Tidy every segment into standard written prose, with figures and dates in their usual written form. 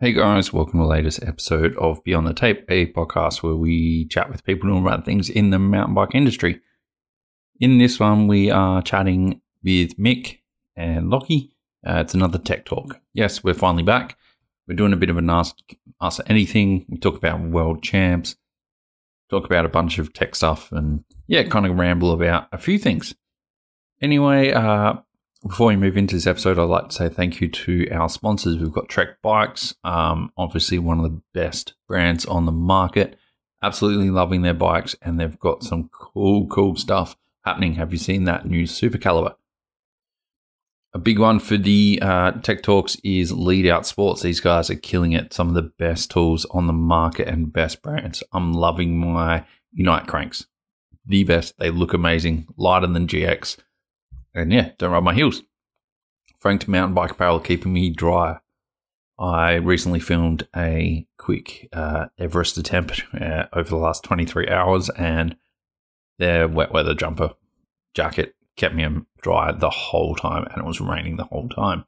Hey guys, welcome to the latest episode of Beyond the Tape, a podcast where we chat with people doing about things in the mountain bike industry. In this one, we are chatting with Mick and Lachy. It's another tech talk. Yes, we're finally back. We're doing a bit of an ask anything. We talk about world champs, talk about a bunch of tech stuff, and kind of ramble about a few things. Anyway, before we move into this episode, I'd like to say thank you to our sponsors. We've got Trek Bikes, obviously one of the best brands on the market. Absolutely loving their bikes, and they've got some cool stuff happening. Have you seen that new Super Caliber? A big one for the Tech Talks is Lead Out Sports. These guys are killing it. Some of the best tools on the market and best brands. I'm loving my Unite cranks. The best. They look amazing. Lighter than GX. And don't rub my heels. Franked Mountain Bike Apparel keeping me dry. I recently filmed a quick Everest attempt over the last 23 hours, and their wet weather jumper jacket kept me dry the whole time, and it was raining the whole time.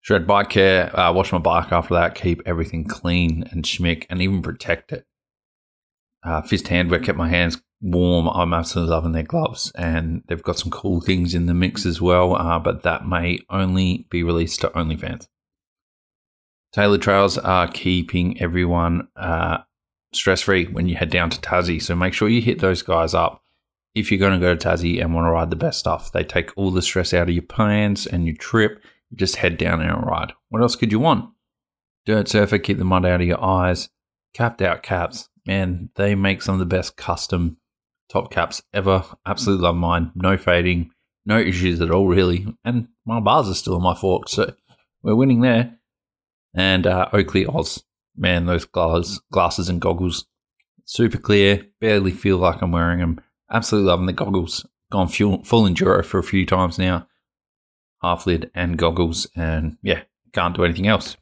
Shred Bike Care, wash my bike after that, keep everything clean and schmick, and even protect it. Fist Handwear kept my hands warm. I'm absolutely loving their gloves, and they've got some cool things in the mix as well, but that may only be released to OnlyFans. Tailored Trails are keeping everyone stress-free when you head down to Tassie, so make sure you hit those guys up if you're going to go to Tassie and want to ride the best stuff. They take all the stress out of your plans and your trip. You just head down and ride. What else could you want? Dirt Surfer, keep the mud out of your eyes. Capped Out Caps, man, they make some of the best custom top caps ever. Absolutely love mine. No fading, no issues at all, really. And my bars are still on my fork, so we're winning there. And Oakley Oz, man, those glasses and goggles, super clear. Barely feel like I'm wearing them. Absolutely loving the goggles. Gone full enduro for a few times now. Half lid and goggles, and can't do anything else.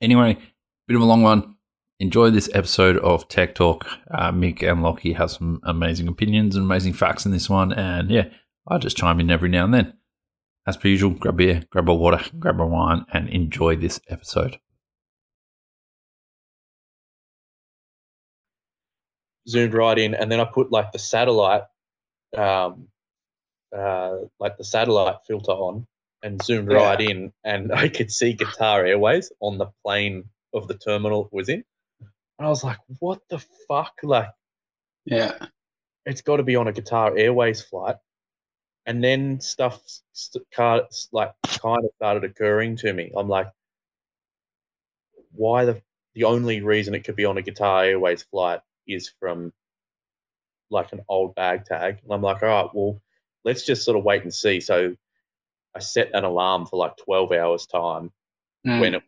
Anyway, bit of a long one. Enjoy this episode of Tech Talk. Mick and Lachy have some amazing opinions and amazing facts in this one. And I just chime in every now and then. As per usual, grab a beer, grab a water, grab a wine, and enjoy this episode. Zoomed right in, and then I put like the satellite filter on and zoomed right in, and I could see Guitar Airways on the plane of the terminal it was in. And I was like, what the fuck? Like, it's got to be on a Guitar Airways flight. And then stuff kind of started occurring to me. I'm like, why the only reason it could be on a Guitar Airways flight is from like an old bag tag. And I'm like, all right, well, let's just sort of wait and see. So I set an alarm for like 12 hours time when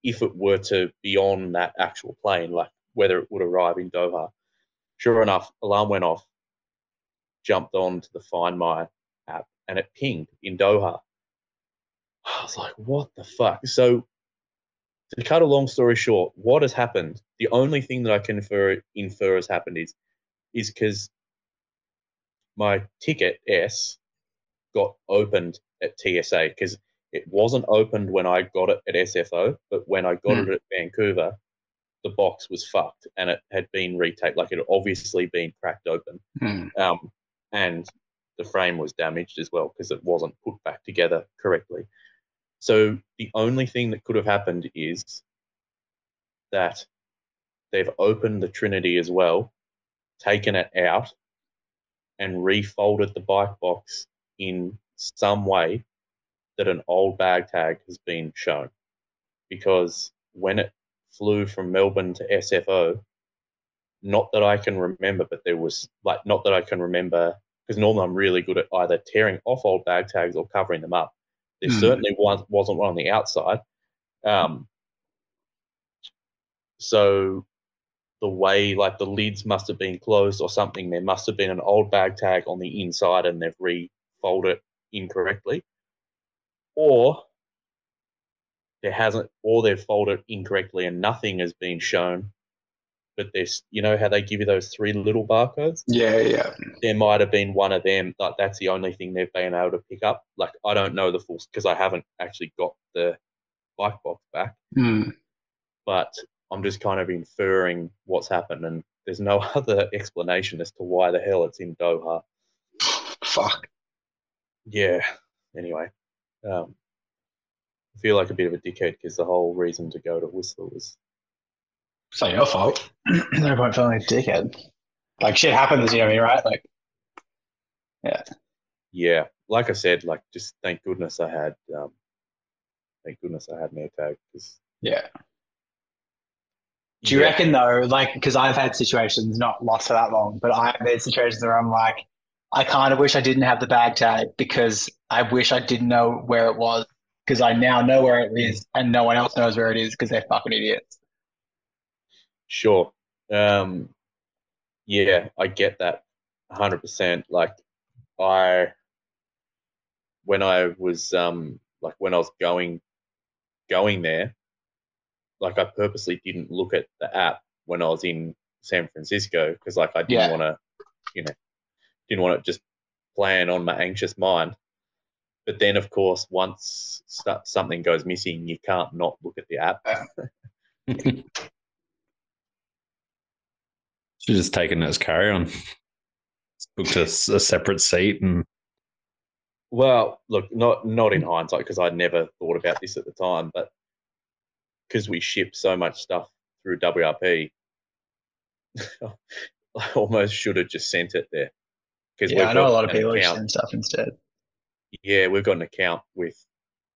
if it were to be on that actual plane, like whether it would arrive in Doha. Sure enough, alarm went off, jumped on to the Find My app, and it pinged in Doha. I was like, what the fuck? So to cut a long story short, what has happened, the only thing that I can infer has happened is because my ticket S got opened at TSA, because it wasn't opened when I got it at SFO, but when I got it at Vancouver, the box was fucked and it had been retaped. Like, it had obviously been cracked open. And the frame was damaged as well because it wasn't put back together correctly. So the only thing that could have happened is that they've opened the Trinity as well, taken it out, and refolded the bike box in some way that an old bag tag has been shown. Because when it flew from Melbourne to SFO, not that I can remember, but there was not that I can remember, because normally I'm really good at either tearing off old bag tags or covering them up. There certainly wasn't one on the outside. So the way, like, the lids must have been closed or something. There must have been an old bag tag on the inside and they've refolded it incorrectly. Or there hasn't, or they've folded it incorrectly and nothing has been shown. But there's, you know how they give you those 3 little barcodes? Yeah. There might have been one of them. Like, that's the only thing they've been able to pick up. Like, I don't know the full, because I haven't actually got the bike box back. Mm. But I'm just kind of inferring what's happened, and there's no other explanation as to why the hell it's in Doha. Fuck. Yeah. Anyway, um, I feel like a bit of a dickhead because the whole reason to go to Whistler was. It's not your fault. No point feeling like a dickhead. Like shit happens, you know what I mean, right? Like, yeah. Yeah, like I said, like just thank goodness I had an AirTag because Yeah. Do you yeah, reckon though, like, because I've had situations not lost for that long, but I've had situations where I'm like, I kind of wish I didn't have the bag tag because I wish I didn't know where it was because I now know where it is and no one else knows where it is because they're fucking idiots. sure. Um, yeah, I get that 100%. Like I when I was like when I was going there, like I purposely didn't look at the app when I was in San Francisco because like I didn't Yeah. want to, you know, didn't want to just plan on my anxious mind. But then, of course, once something goes missing, you can't not look at the app. Should just taken it as carry on. Booked a separate seat and Well, look, not in hindsight because I never thought about this at the time, but because we ship so much stuff through WRP, I almost should have just sent it there because Yeah, we've I know a got lot of an people are account. sending stuff instead. Yeah, we've got an account with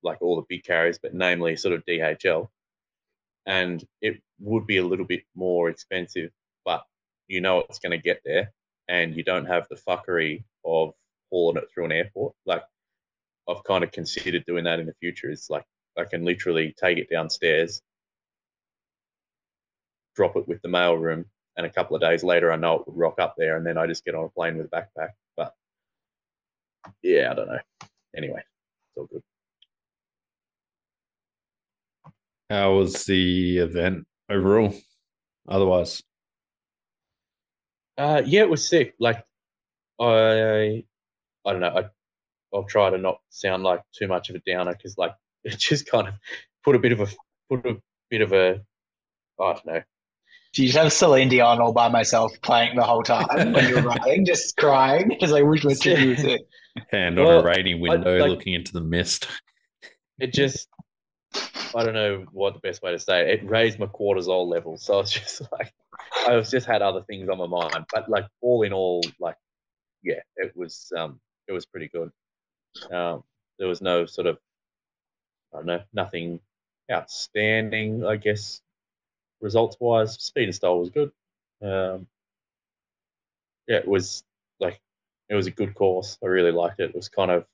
like all the big carriers, but namely sort of DHL, and it would be a little bit more expensive, but you know it's going to get there, and you don't have the fuckery of hauling it through an airport. Like I've kind of considered doing that in the future. It's like I can literally take it downstairs, drop it with the mail room, and a couple of days later, I know it would rock up there, and then I just get on a plane with a backpack. But yeah, I don't know. Anyway, it's all good. how was the event overall? Otherwise, Yeah, it was sick. Like I don't know. I'll try to not sound like too much of a downer because like it just kind of put a bit of a put a bit of a I don't know. Do you just have Celine Dion all by myself playing the whole time when you're riding, just crying? Because I wish my trip was it. hand on a Well, rainy I window like looking into the mist. it just I don't know what the best way to say it. It raised my cortisol level, so I was just like I was just had other things on my mind. But like all in all, like yeah, it was pretty good. Um, there was no sort of I don't know nothing outstanding, I guess results wise. Speed and style was good. Um, yeah, it was like it was a good course. I really liked it. It was kind of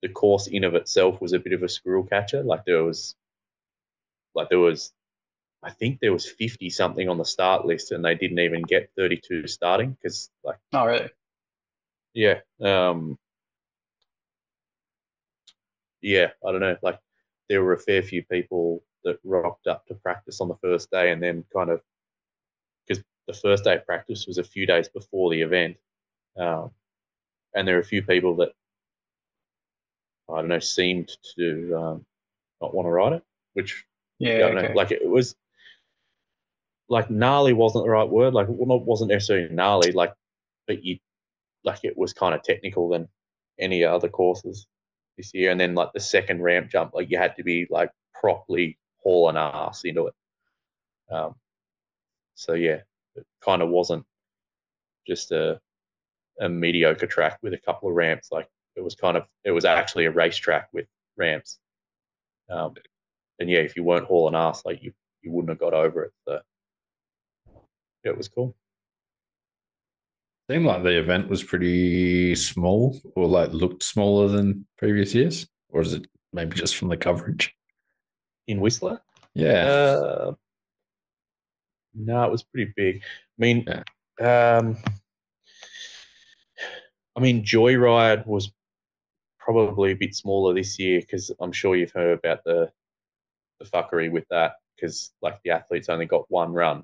the course in of itself was a bit of a squirrel catcher. There was I think there was 50 something on the start list and they didn't even get 32 starting because like Oh, really? yeah yeah I don't know like there were a fair few people that rocked up to practice on the first day and then kind of because the first day of practice was a few days before the event um, and there were a few people that I don't know seemed to not want to ride it which yeah I Yeah, don't know okay. like it was like gnarly wasn't the right word like well, it wasn't necessarily gnarly like but you like it was kind of technical than any other courses this year. And then like the second ramp jump, like you had to be like properly hauling ass into it. Um, so yeah, it kind of wasn't just a mediocre track with a couple of ramps. Like it was actually a racetrack with ramps. Um, and yeah, if you weren't hauling ass, like you wouldn't have got over it. So yeah, it was cool. Seemed like the event was pretty small, or like looked smaller than previous years, or is it maybe just from the coverage? In Whistler, Yeah, uh, no, it was pretty big. I mean, yeah. um, Joyride was probably a bit smaller this year because I'm sure you've heard about the fuckery with that because like the athletes only got one run.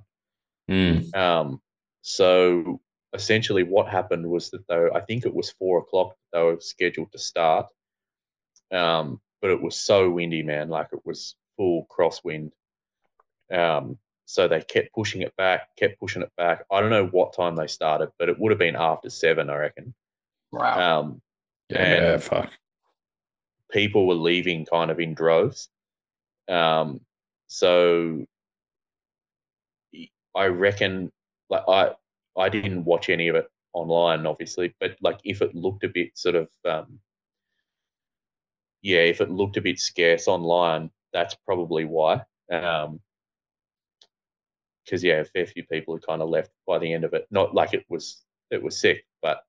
Mm. So essentially, what happened was that though I think it was 4 o'clock they were scheduled to start, but it was so windy, man. Like it was full crosswind. So they kept pushing it back. I don't know what time they started, but it would have been after 7, I reckon. Wow. Yeah, And fuck. people were leaving kind of in droves. So I reckon, like I didn't watch any of it online, obviously, but like if it looked a bit sort of, if it looked a bit scarce online, that's probably why. Because a fair few people had kind of left by the end of it. Not like it was sick, but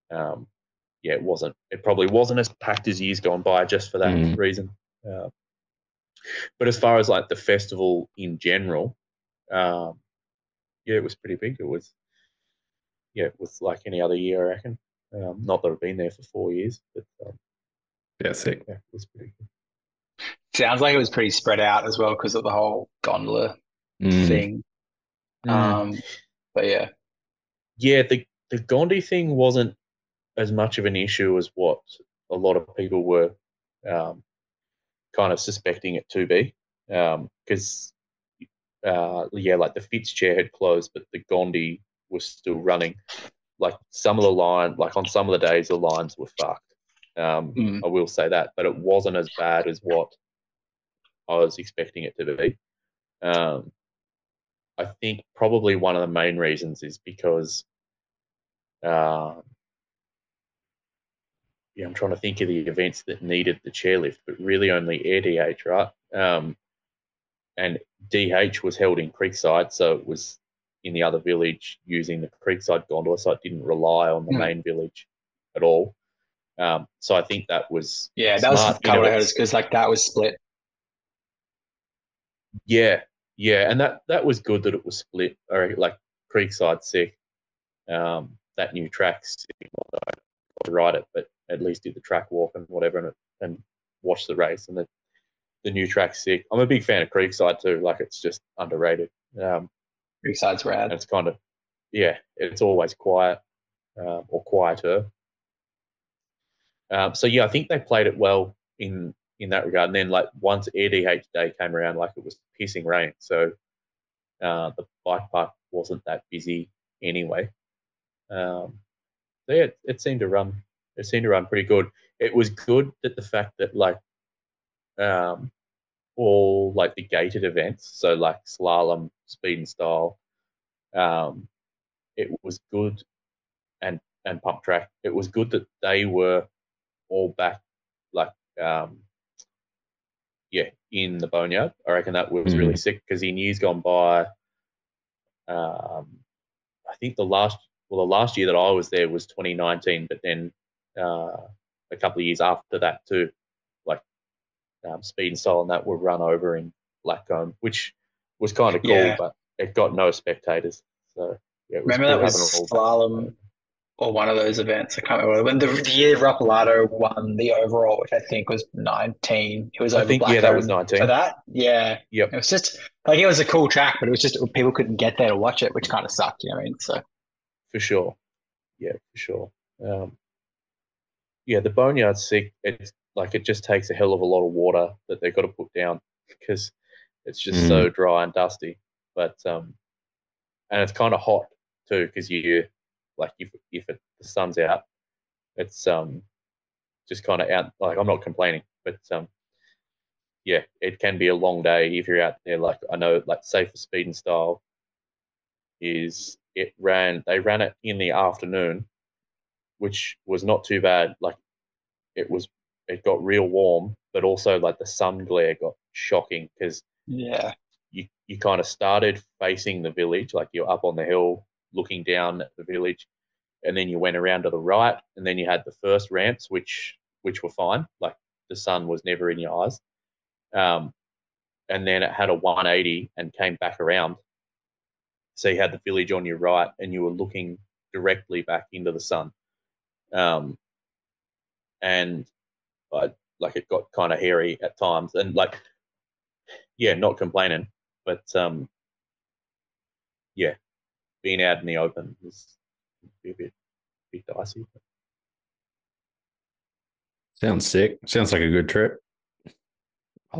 it probably wasn't as packed as years gone by just for that reason. But as far as like the festival in general, it was pretty big. It was like any other year, I reckon. Not that I've been there for 4 years, but sick. it was pretty good. Sounds like it was pretty spread out as well because of the whole gondola thing. But yeah. Yeah, the Gondi thing wasn't as much of an issue as what a lot of people were kind of suspecting it to be. Because, like the Fitz chair had closed, but the Gondi was still running. Like some of the on some of the days, the lines were fucked. I will say that, but it wasn't as bad as what I was expecting it to be. I think probably one of the main reasons is because, I'm trying to think of the events that needed the chairlift, but really only AirDH, right? And DH was held in Creekside, so it was in the other village using the Creekside gondola, so it didn't rely on the main village at all. So I think that was that smart. was kind of what I heard, because like that was split. Yeah, and that was good that it was split. Or like Creekside sick. That new track's sick. To ride it, but at least did the track walk and whatever, and watch the race. And the new track's sick. I'm a big fan of Creekside too. Like it's just underrated. Creekside's rad. It's kind of it's always quiet or quieter. So I think they played it well in that regard. And then like once AirDH Day came around, like it was pissing rain, so the bike park wasn't that busy anyway. It seemed to run. It seemed to run pretty good. It was good that the fact that like all like the gated events, so like slalom, speed and style, it was good, and pump track. It was good that they were all back, like in the boneyard. I reckon that was really sick, because in years gone by, I think the last year that I was there was 2019, but then a couple of years after that too, like speed and style and that were run over in Blackcomb, which was kind of cool, but it got no spectators. So it was remember that was slalom or one of those events. I can't remember when the year Rappalato won the overall, which I think was 19. It was over Blackcomb. That was 19 for that. Yeah, yep. It was just like, it was a cool track, but it was just people couldn't get there to watch it, which kind of sucked. You know what I mean? So for sure, for sure. The boneyard's sick. It's like it just takes a hell of a lot of water that they've got to put down, because it's just so dry and dusty. But and it's kind of hot too, because you like if the sun's out, it's just kind of out. Like I'm not complaining, but it can be a long day if you're out there. Like I know, like say for speed and style, they ran it in the afternoon, which was not too bad. Like it got real warm, but also like the sun glare got shocking, because you kind of started facing the village, like you're up on the hill looking down at the village, and then you went around to the right, and then you had the first ramps, which were fine, like the sun was never in your eyes, and then it had a 180 and came back around, so you had the village on your right and you were looking directly back into the sun, and like it got kind of hairy at times, and like not complaining, but being out in the open was a bit dicey. Sounds sick. Sounds like a good trip.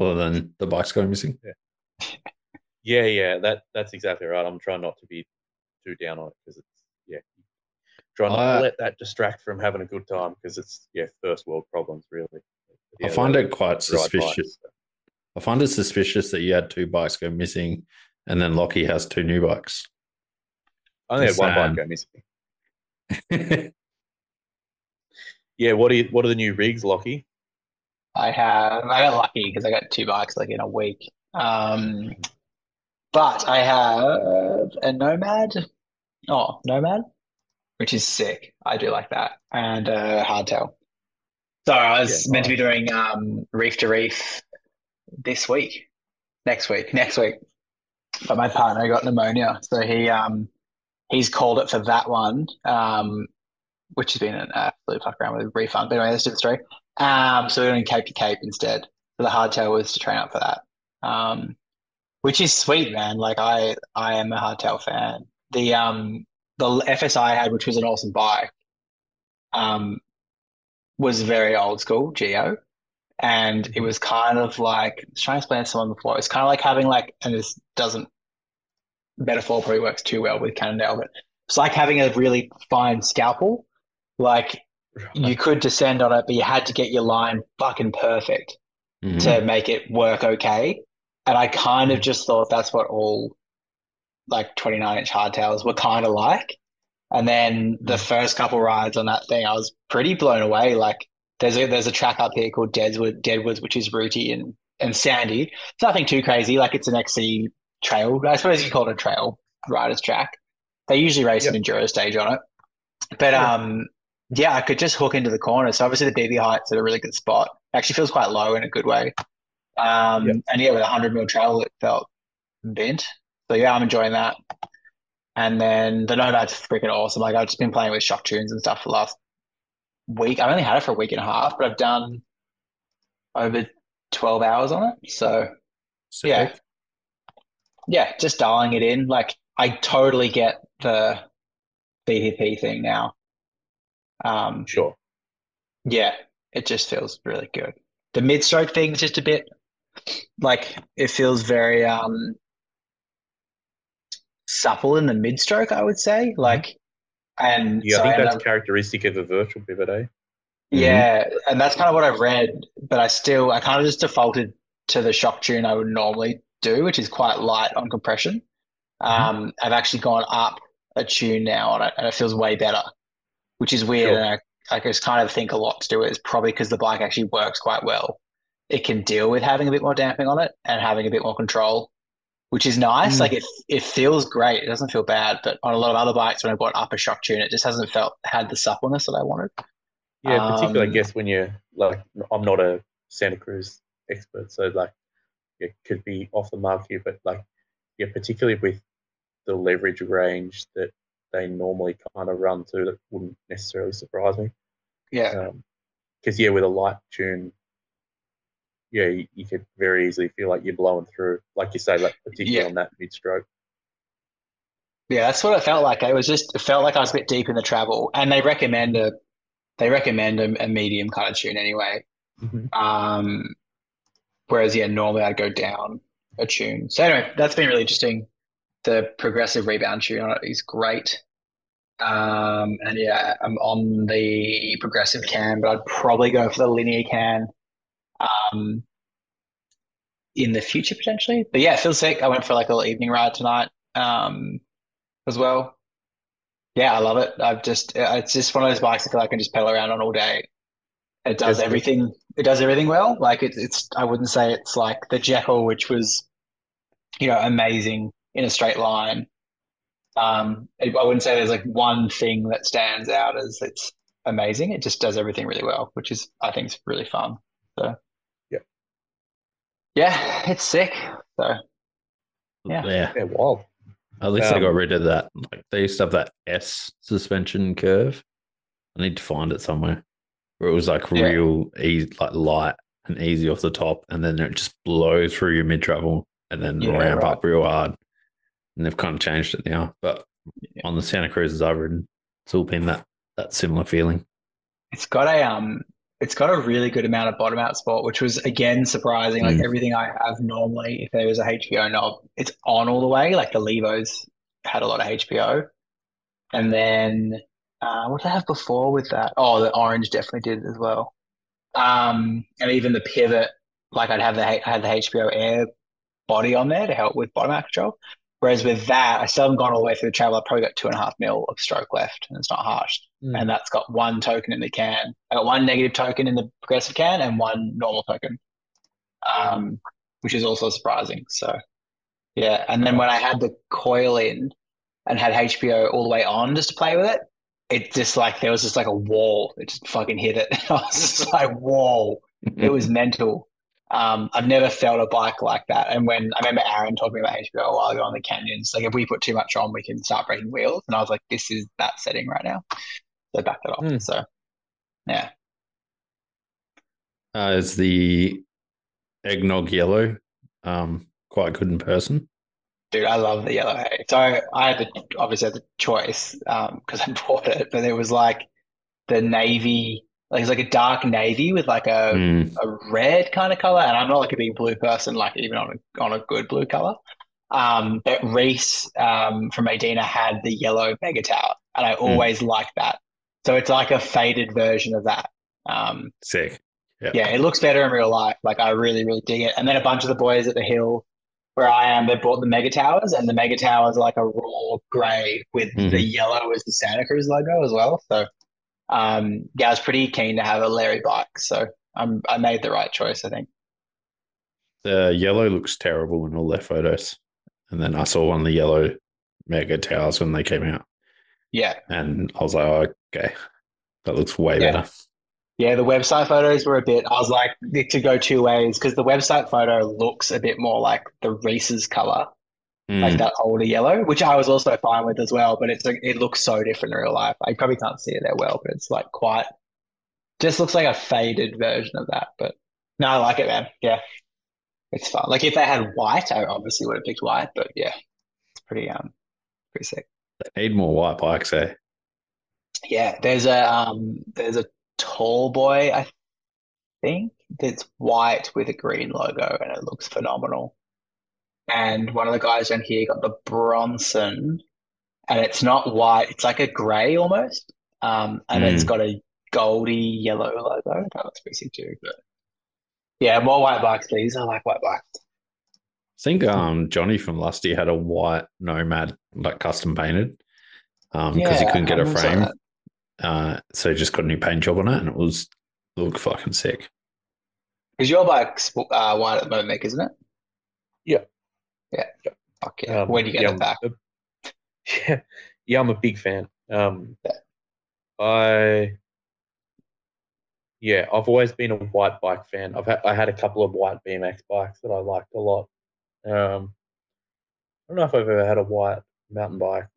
other than the bikes going missing. Yeah. That's exactly right. I'm trying not to be too down on it because try not to let that distract from having a good time because it's first world problems really. I find it quite ride suspicious. bikes, so. I find it suspicious that you had 2 bikes go missing, and then Lachy has 2 new bikes. I only had one bike go missing. Yeah, what are the new rigs, Lachy? I got lucky because I got 2 bikes like in a week. But I have a Nomad. Oh, Nomad, which is sick. I do like that, and a hardtail. So I was meant to be doing reef to reef this week, next week, but my partner got pneumonia, so he's called it for that one, which has been an absolute fuck around with refund. But anyway, that's just story. So we're doing Cape to Cape instead. So the hardtail was to train up for that, which is sweet, man. Like I am a hardtail fan. The FSI I had, which was an awesome bike, was very old school Geo. And it was kind of like, I was trying to explain it to someone before. It's kind of like having and this doesn't, metaphor probably works too well with Cannondale, but it's like having a really fine scalpel. Like you could descend on it, but you had to get your line fucking perfect to make it work okay. And I kind of just thought that's what all like 29-inch hardtails were kind of like. And then the first couple rides on that thing, I was pretty blown away. Like there's a track up here called Deadwoods, which is rooty and sandy. It's nothing too crazy. Like it's an XC trail. I suppose you call it a trail riders track. They usually race an enduro stage on it. But I could just hook into the corner. So obviously the BB height's at a really good spot. Actually feels quite low in a good way. And with 100 mil travel, it felt bent. So yeah, I'm enjoying that. And then the Nomad's freaking awesome. Like I've just been playing with shock tunes and stuff for the last week. I've only had it for a week and a half, but I've done over 12 hours on it. So Sick. yeah, just dialing it in. Like I totally get the BPP thing now. Sure. Yeah, it just feels really good. The mid-stroke thing is just a bit like it feels very supple in the mid-stroke, I would say. Like, and I think that's characteristic of a virtual pivot, eh? Yeah, and that's kind of what I've read, but I kind of just defaulted to the shock tune I would normally do, which is quite light on compression. I've actually gone up a tune now on it, and it feels way better, which is weird. Sure. And I just kind of think a lot to do with it is probably because the bike actually works quite well. It can deal with having a bit more damping on it and having a bit more control, which is nice. Like it feels great. It doesn't feel bad, but on a lot of other bikes, when I bought up a shock tune, it just hasn't had the suppleness that I wanted. Yeah, particularly I guess when you're like, I'm not a Santa Cruz expert, so like it could be off the mark here, but like particularly with the leverage range that they normally kind of run to, that wouldn't necessarily surprise me. Yeah. Because with a light tune, you could very easily feel like you're blowing through, like you say, like particularly on that mid stroke. Yeah, that's what it felt like. It felt like I was a bit deep in the travel, and they recommend a medium kind of tune anyway. Whereas normally I'd go down a tune. So anyway, that's been really interesting. The progressive rebound tune on it is great. And I'm on the progressive can, but I'd probably go for the linear can in the future potentially. But yeah, it feels sick. I went for like a little evening ride tonight as well. Yeah, I love it. It's just one of those bikes I feel like I can just pedal around on all day. It does everything. It does everything well. Like it's. I wouldn't say it's like the Jekyll, which was, amazing in a straight line. I wouldn't say there's like one thing that stands out as it's amazing. It just does everything really well, which is I think is really fun. So yeah, it's sick. So yeah, wild. At least they got rid of that. Like they used to have that S suspension curve. I need to find it somewhere where it was like real easy, like light and easy off the top, and then it just blows through your mid travel and then ramp up real hard. And they've kind of changed it now, but on the Santa Cruz's I've ridden, it's all been that similar feeling. It's got a it's got a really good amount of bottom out support, which was again surprising. Like everything I have normally, if there was a HPO knob, it's on all the way. Like the Levos had a lot of HPO. And then what did I have before with that? Oh, the orange definitely did as well. And even the pivot, like I had the HPO Air body on there to help with bottom out control. Whereas with that, I still haven't gone all the way through the travel. I've probably got 2.5 mil of stroke left, and it's not harsh. And that's got one token in the can. I got one negative token in the progressive can and one normal token, which is also surprising. So yeah. And then when I had the coil in and had HPO all the way on just to play with it, it just like there was just like a wall. It just fucking hit it. I was just like, whoa. It was mental. I've never felt a bike like that. And when I remember Aaron talking about HBO a while ago on the canyons, like if we put too much on, we can start breaking wheels. And I was like, this is that setting right now. So back that off. So yeah. Is the eggnog yellow quite good in person? Dude, I love the yellow hay. So I had obviously had the choice because I bought it, but it was like the navy, like it's like a dark navy with like a red kind of color. And I'm not like a big blue person, like even on a good blue color. But Reece from Maydena had the yellow mega tower, and I always liked that. So it's like a faded version of that. Sick. Yep. Yeah, it looks better in real life. Like I really, really dig it. And then a bunch of the boys at the hill where I am, they bought the mega towers, and the mega tower is like a raw grey with the yellow as the Santa Cruz logo as well. So yeah, I was pretty keen to have a Larry bike. So I made the right choice, I think. The yellow looks terrible in all their photos. And then I saw one of the yellow mega towers when they came out. Yeah. And I was like, oh, okay, that looks way better. Yeah, the website photos were a bit, I was like, to go two ways, because the website photo looks a bit more like the Reese's color, like that older yellow, which I was also fine with as well, but it's like, it looks so different in real life. I probably can't see it that well, but it's like quite, just looks like a faded version of that. But no, I like it, man. Yeah, it's fun. Like if they had white, I obviously would have picked white, but yeah, it's pretty sick. They need more white bikes, eh? Yeah, there's a tall boy, I think, that's white with a green logo, and it looks phenomenal. And one of the guys down here got the Bronson, and it's not white, it's like a grey almost. And it's got a goldy yellow logo. That looks pretty sick too. But yeah, more white bikes, please. I like white bikes. I think Johnny from Lusty had a white Nomad, like custom painted, because he couldn't get a frame. So he just got a new paint job on it, and it looked fucking sick. Because your bike's white at the moment, Mick, isn't it? Yeah. Yeah. Fuck yeah. When do you get it back? Yeah, I'm a big fan. I've always been a white bike fan. I had a couple of white BMX bikes that I liked a lot. I don't know if I've ever had a white mountain bike,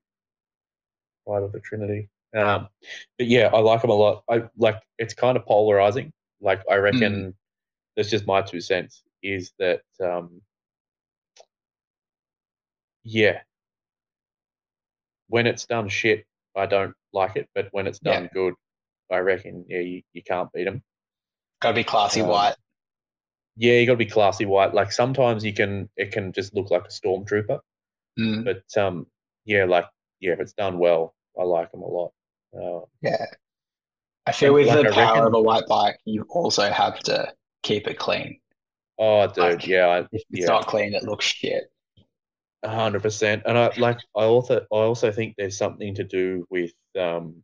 White of the Trinity. But yeah, I like them a lot. I like, it's kind of polarizing. Like I reckon that's just my 2 cents, is that when it's done shit, I don't like it, but when it's done good, I reckon you can't beat them. Gotta be classy white. Yeah, you got to be classy white. Like sometimes it can just look like a stormtrooper, but if it's done well, I like them a lot. I feel with the power of a white bike, you also have to keep it clean. Oh, dude, like, if it's not clean, it looks shit. 100%. And I also think there's something to do with kind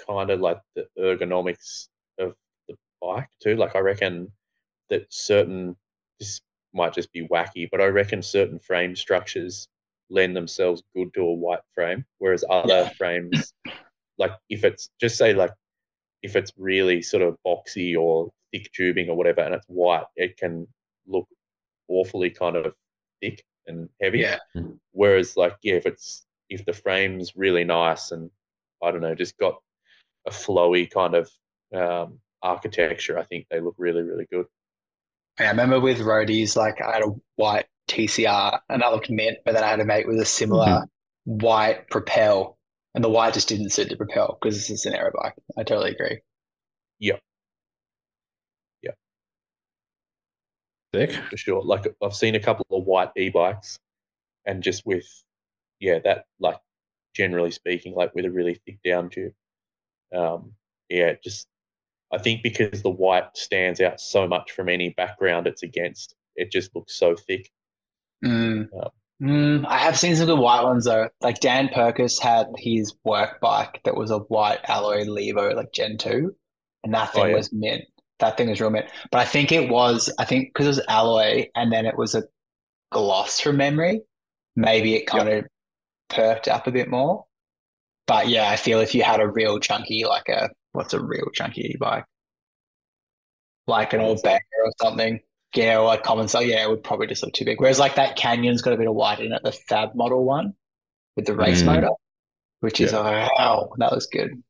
of like the ergonomics of the bike too. Like I reckon that this might just be wacky, but I reckon certain frame structures lend themselves good to a white frame, whereas other frames, like if it's really sort of boxy or thick tubing or whatever, and it's white, it can look awfully kind of thick and heavy. Yeah. Whereas if the frame's really nice and I don't know, just got a flowy kind of architecture, I think they look really, really good. Yeah, I remember with roadies, like I had a white TCR and that looked mint, but then I had a mate with a similar white Propel, and the white just didn't suit the Propel because it's an aero bike. I totally agree. Yeah, yeah, Sick. for sure. Like I've seen a couple of white e-bikes, and just with that, like, generally speaking, like with a really thick down tube. Just I think because the white stands out so much from any background it's against, it just looks so thick. Mm. Um, I have seen some good white ones though. Like Dan Perkis had his work bike that was a white alloy Levo, like Gen 2, and that oh thing yeah, was mint. That thing was real mint. But I think because it was alloy and then it was a gloss from memory, maybe it kind yep. of perked up a bit more. But yeah, I feel if you had a real chunky, what's a real chunky bike? Like an Common old sense. Banger or something. Yeah, or like common style. Yeah, it would probably just look too big. Whereas like that Canyon's got a bit of white in it, the Fab model one with the race Mm, motor, which is, yeah. wow, that was good.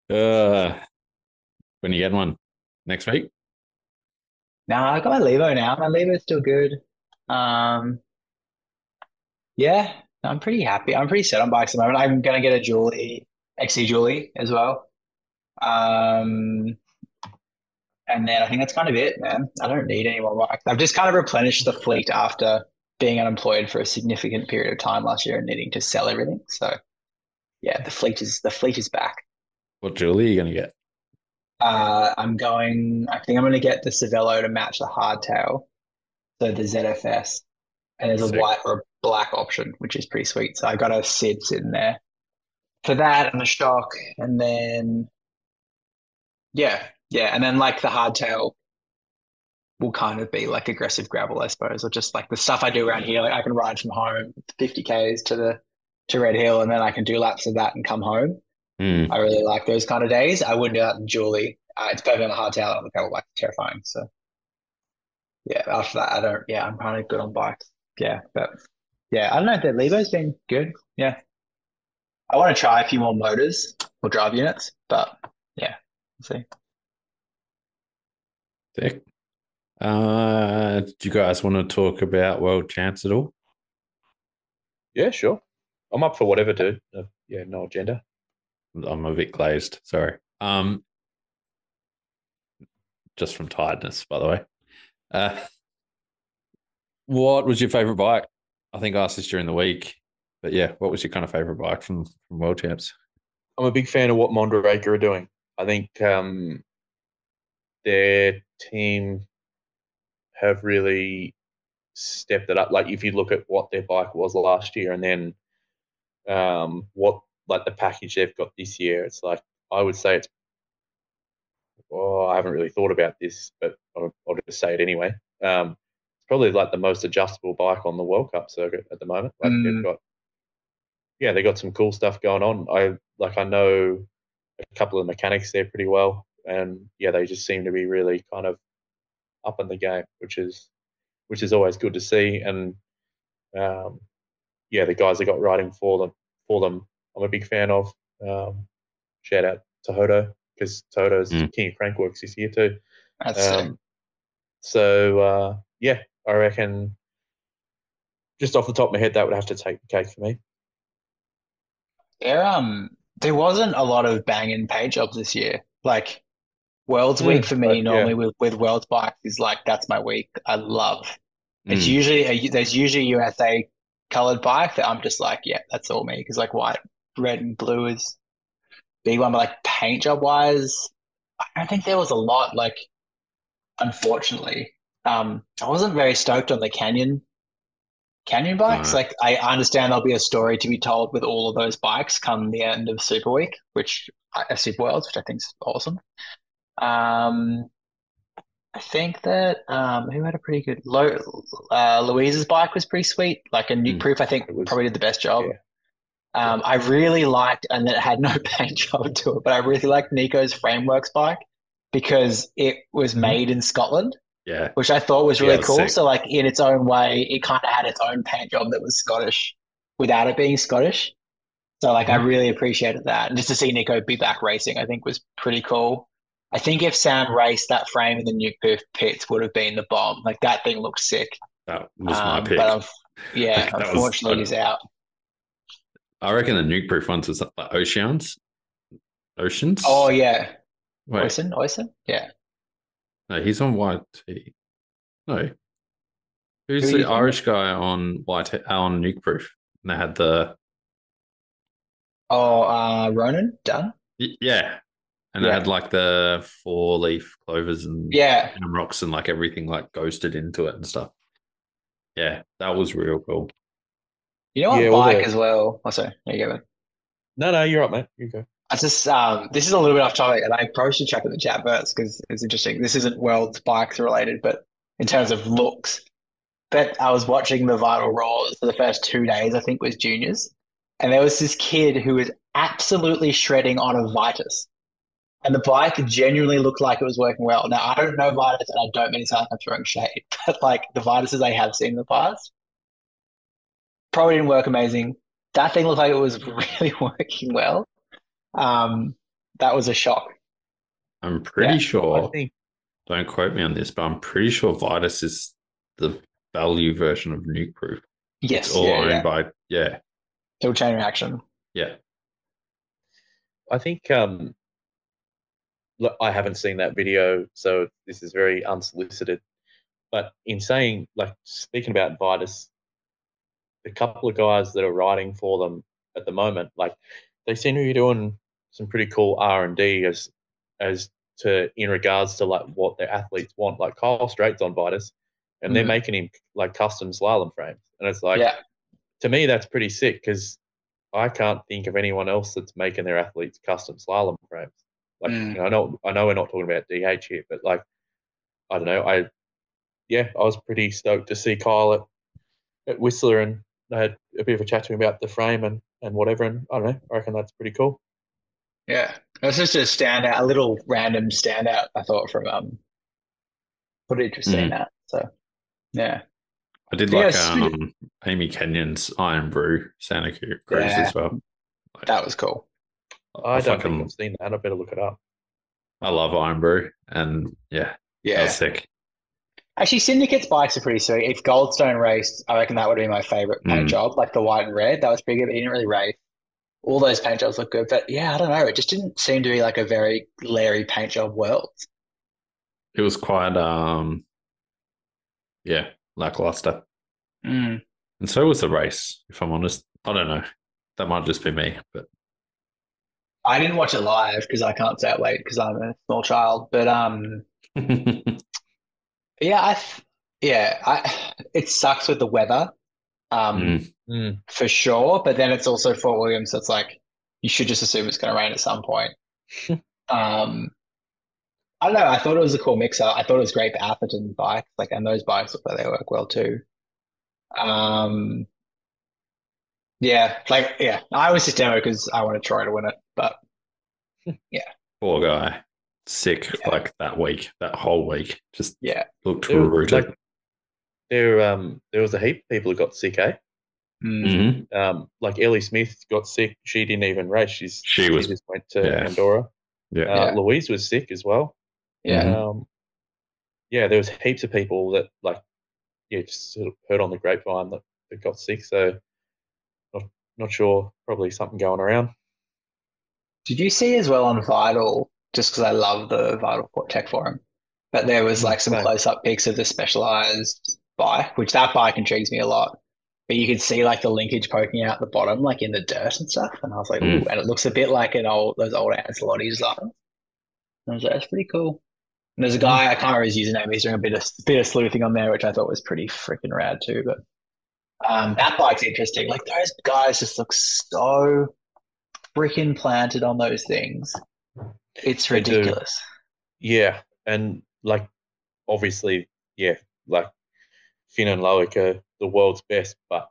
When you get one next week? No, I got my Levo now. My Levo's still good. Um, yeah, I'm pretty happy. I'm pretty set on bikes at the moment. I'm gonna get a Julie, XC Julie as well. Um, and then I think that's kind of it, man. I don't need any more bikes. I've just kind of replenished the fleet after being unemployed for a significant period of time last year and needing to sell everything. So yeah, the fleet is back. What jewelry are you going to get? I think I'm going to get the Cervelo to match the hardtail. So the ZFS. And there's a Sick. white or a black option, which is pretty sweet. So I got a Sid sitting there for that and the shock. And then, yeah. And then like the hardtail will kind of be like aggressive gravel, I suppose, or just like the stuff I do around here. Like I can ride from home 50 Ks to Red Hill, and then I can do laps of that and come home. Mm. I really like those kind of days. I wouldn't do that in Julie. It's perfect on the hardtail, on the pedal bike, terrifying. So yeah, after that, I don't. Yeah, I'm kind of good on bikes. Yeah, but yeah, I don't know. The Levo's been good. Yeah, I want to try a few more motors or drive units, but yeah, we'll see. Sick. Do you guys want to talk about world champs at all? Yeah, sure. I'm up for whatever, dude. Yeah, no agenda. I'm a bit glazed. Sorry. Just from tiredness, by the way. What was your favorite bike? I think I asked this during the week, but yeah, what was your kind of favorite bike from world champs? I'm a big fan of what Mondraker are doing. I think their team have really stepped it up. Like if you look at what their bike was last year, and then what like the package they've got this year, it's like I would say it's. Oh, I haven't really thought about this, but I'll just say it anyway. It's probably like the most adjustable bike on the World Cup circuit at the moment. Like they've got some cool stuff going on. I know a couple of mechanics there pretty well, and yeah, they just seem to be really kind of up in the game, which is always good to see. And the guys that got riding for them, I'm a big fan of. Shout out to Hodo, because Toto's King of Crankworks this year too. That's sick. I reckon just off the top of my head, that would have to take the cake for me. There wasn't a lot of banging paint jobs this year. Like World's week for me normally with World's bikes is like that's my week. I love. It's usually there's usually a USA colored bike that I'm just like, yeah, that's all me, because like white, red, and blue is big one. But like paint job wise, I don't think there was a lot. Like unfortunately, I wasn't very stoked on the Canyon bikes. Like I understand there'll be a story to be told with all of those bikes come the end of Super Week, Super Worlds, which I think is awesome. I think that who had a pretty good Louise's bike was pretty sweet. Like a nuke proof, I think probably did the best job. Yeah. I really liked, and then it had no paint job to it, but I really liked Nico's Frameworks bike because it was made in Scotland. Yeah, which I thought was really cool. Sick. So like in its own way, it kind of had its own paint job that was Scottish without it being Scottish. So like I really appreciated that. And just to see Nico be back racing, I think was pretty cool. I think if Sam raced that frame in the nuke proof pits would have been the bomb. Like that thing looked sick. That was my pick. But unfortunately he's out. I reckon the nuke proof ones was like Oceans. Oceans? Oh yeah, Wait, Oyson. Yeah. no, he's on YT. No, Who who's are you the thinking of? Irish guy on YT on Nuke Proof? And they had the Oh, Ronan Dunn. yeah, and they Yeah. had like the 4-leaf clovers and Yeah. rocks and like everything like ghosted into it and stuff. Yeah, that was real cool. You know Yeah, what all bike the as well? Oh, sorry. There you go. Man. no, you're right, mate. You go. I just this is a little bit off topic, and I probably should check in the chat first because it's interesting. This isn't world bikes related, but in terms of looks. But I was watching the Vital Roars for the first 2 days, I think was juniors. And there was this kid who was absolutely shredding on a Vitus. And the bike genuinely looked like it was working well. Now, I don't know Vitus, and I don't mean to sound like I'm throwing shade, but like the Vituses I have seen in the past probably didn't work amazing. That thing looked like it was really working well. Um, that was a shock. I'm Yeah. pretty I sure. think Don't quote me on this, but I'm pretty sure Vitus is the value version of Nuke Proof. It's Yes. all Yeah. owned Yeah. by Still chain reaction. yeah. I think look, I haven't seen that video, so this is very unsolicited. But in saying, like, speaking about Vitus, the couple of guys that are riding for them at the moment, like, they seem to be doing some pretty cool R&D as to in regards to like what their athletes want. Like Kyle Straight's on Vitus, and they're making him like custom slalom frames, and it's like Yeah. to me that's pretty sick because I can't think of anyone else that's making their athletes custom slalom frames. Like, Mm. I know we're not talking about DH here, but like, I don't know. I was pretty stoked to see Kyle at Whistler, and I had a bit of a chat to him about the frame and whatever. And I don't know. I reckon that's pretty cool. Yeah. That's just a standout, a little random standout, I thought, from pretty interesting Mm. that. So yeah. I did Yeah, like Amy Kenyon's Iron Brew Santa Cruz yeah, as well. Like, that was cool. I I don't think I've fucking seen that. I better look it up. I love Iron Brew, and yeah, that was Yeah. sick. Actually, Syndicate's bikes are pretty sweet. If Goldstone raced, I reckon that would be my favorite paint Mm. job, like the white and red. That was pretty good, but he didn't really race. All those paint jobs look good, but yeah, I don't know. It just didn't seem to be like a very Larry paint job world. It was quite yeah, lackluster. Mm. And so was the race, if I'm honest. I don't know. That might just be me, but I didn't watch it live because I can't stay up late because I'm a small child. But yeah, it sucks with the weather, Mm. for sure. But then it's also Fort Williams, so it's like you should just assume it's going to rain at some point. Um, I don't know. I thought it was a cool mixer. I thought it was great for Atherton bikes, like, and those bikes look like they work well too. Um, yeah. I was just demo because I wanted Troy to win it, but yeah, Poor guy. Sick yeah, like that week, that whole week. Just yeah. looked There, rooted. like there was a heap of people who got sick, eh? Mm. Mm-hmm. Like Ellie Smith got sick. She didn't even race. She was, just went to yeah, Andorra. yeah. Yeah. Louise was sick as well. Yeah. Mhm. Yeah, there was heaps of people that like just sort of heard on the grapevine that got sick. So not not sure. Probably something going around. Did you see as well on Vital, just because I love the Vital Tech Forum, but there was like some Same. close-up pics of the Specialized bike, which that bike intrigues me a lot. But you could see like the linkage poking out the bottom, like in the dirt and stuff. And I was like, ooh, Mm. and it looks a bit like those old Ancelotti designs. And I was like, that's pretty cool. And there's a guy, I can't remember his username, he's doing a bit of sleuthing on there, which I thought was pretty freaking rad too. But that bike's interesting. Like those guys just look so freaking planted on those things. It's They do. ridiculous. Yeah, and like obviously, yeah, like Finn and Loic are the world's best, but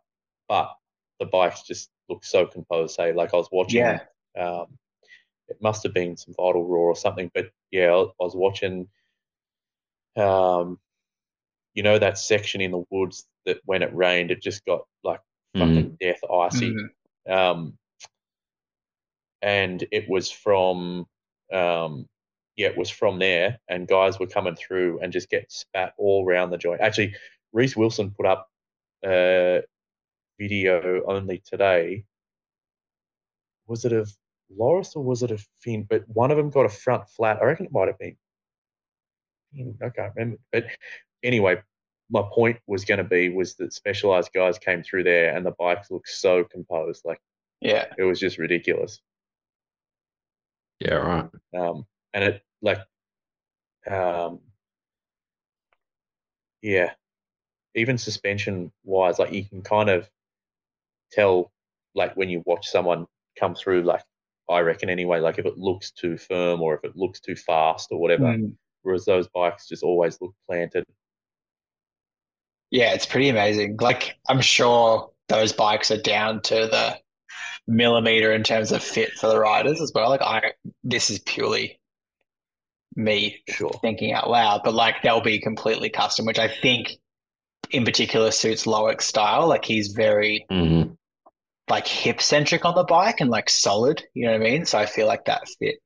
the bikes just look so composed. Hey, like I was watching, Yeah. it must have been some Vital Raw or something, but yeah, I was watching, um, that section in the woods that when it rained, it just got like Mm. fucking death icy, Mm. um, and it was from, yeah, it was from there, and guys were coming through and just get spat all around the joint. Actually, Reece Wilson put up a video only today. Was it of Loris or was it a Finn? But one of them got a front flat. I reckon it might have been Finn. I can't remember. But anyway, my point was going to be was that Specialized guys came through there and the bikes looked so composed. Like, Yeah. it was just ridiculous. Yeah, right. And it like, yeah, even suspension wise, like you can kind of tell, like when you watch someone come through, like I reckon anyway, like if it looks too firm or if it looks too fast or whatever. Whereas those bikes just always look planted. Yeah, it's pretty amazing. Like, I'm sure those bikes are down to the millimeter in terms of fit for the riders as well. Like, this is purely me Sure. thinking out loud, but like they'll be completely custom, which I think in particular suits Loic's style. Like, he's very like hip centric on the bike and like solid, you know what I mean? So I feel like that fit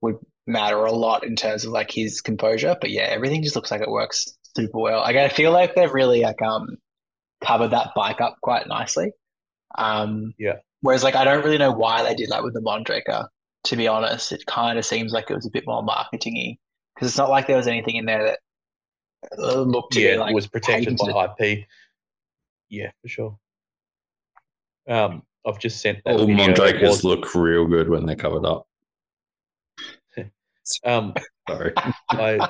would matter a lot in terms of like his composure. But yeah, everything just looks like it works super well. Like, I feel like they've really like covered that bike up quite nicely. Yeah. Whereas like I don't really know why they did that with the Mondraker. To be honest, it kind of seems like it was a bit more marketingy because it's not like there was anything in there that looked to be like it was protected patented. by IP. Yeah, for sure. I've just sent that All video. Mondrakers look real good when they're covered up. Sorry. I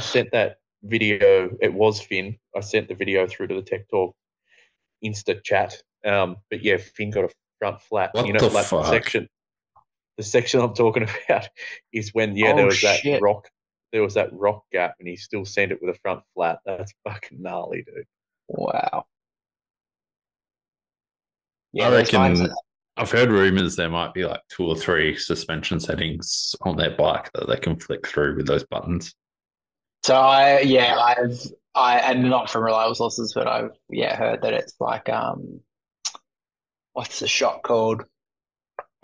sent that video. It was Finn. I sent the video through to the Tech Talk Insta chat. But yeah, Finn got a front flat. What you know, the like fuck? the section I'm talking about is when there was that rock gap and he still sent it with a front flat. That's fucking gnarly, dude. Wow. Yeah, I reckon I've heard rumors there might be like 2 or 3 suspension settings on their bike that they can flick through with those buttons. So I've and not from reliable sources, but I've heard that it's like what's the shot called?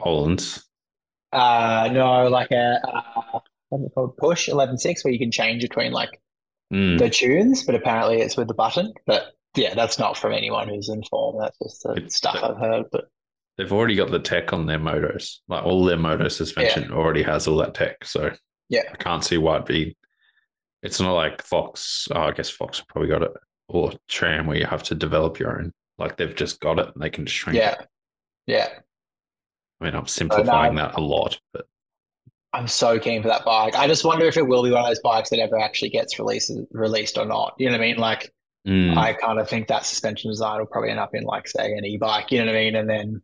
Helens. No, like what's it called? Push 11.6, where you can change between like the tunes, but apparently it's with the button. But yeah, that's not from anyone who's informed. That's just the stuff I've heard. But they've already got the tech on their motos. Like all their moto suspension already has all that tech. So I can't see why it'd be. It's not like Fox. I guess Fox probably got it, or Tram, where you have to develop your own. Like they've just got it and they can just shrink it. Yeah. I mean, I'm simplifying that a lot, but I'm so keen for that bike. I just wonder if it will be one of those bikes that ever actually gets released or not. You know what I mean? Like, I kind of think that suspension design will probably end up in, like, say, an e-bike. You know what I mean? And then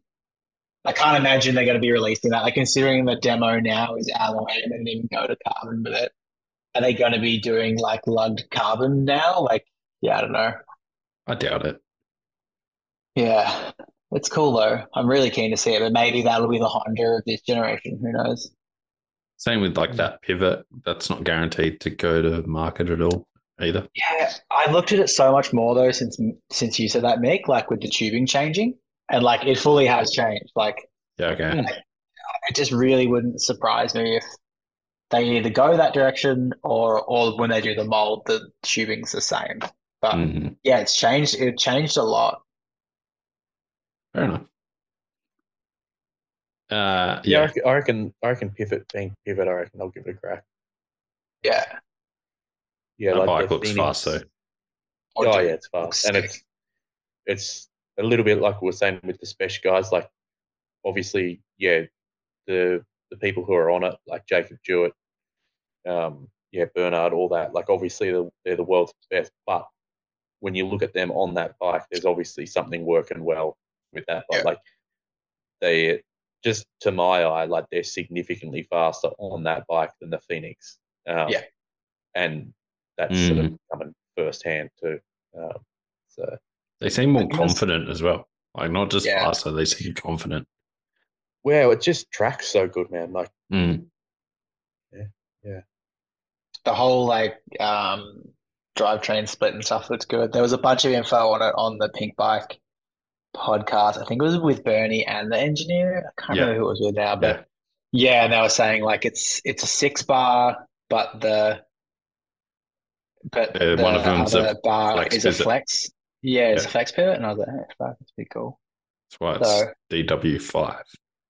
I can't imagine they're going to be releasing that. Like, considering the demo now is alloy and then even go to carbon with it, are they going to be doing like lugged carbon now? Like, yeah, I don't know. I doubt it. Yeah, it's cool though. I'm really keen to see it, but maybe that'll be the Honda of this generation. Who knows? Same with like that pivot. That's not guaranteed to go to market at all either. Yeah, I looked at it so much more though since you said that, Mick. Like with the tubing changing, and like it fully has changed. Like, it just really wouldn't surprise me if they either go that direction or when they do the mold, the tubing's the same. But yeah, it's changed. It changed a lot. Fair enough. I reckon being pivot, I reckon they'll give it a crack. Yeah. Yeah, that like bike looks fast though. Oh yeah, it's fast. And it's a little bit like we were saying with the special guys, like obviously, the people who are on it, like Jacob Jewett, Bernard, all that, like obviously they're the world's best, but when you look at them on that bike, there's obviously something working well with that bike. Like they, just to my eye, like they're significantly faster on that bike than the Phoenix. And that's sort of coming firsthand too. So they seem more confident as well. Like not just faster, they seem confident. Wow, it just tracks so good, man. Like, the whole like drivetrain split and stuff looks good. There was a bunch of info on it on the Pink Bike podcast. I think it was with Bernie and the engineer. I can't remember who it was with now, but and they were saying like it's a 6-bar, but one of them's other a bar flex is a flex. Yeah, it's a flex pivot, and I was like, hey, fuck, that's pretty cool. That's why it's DW5.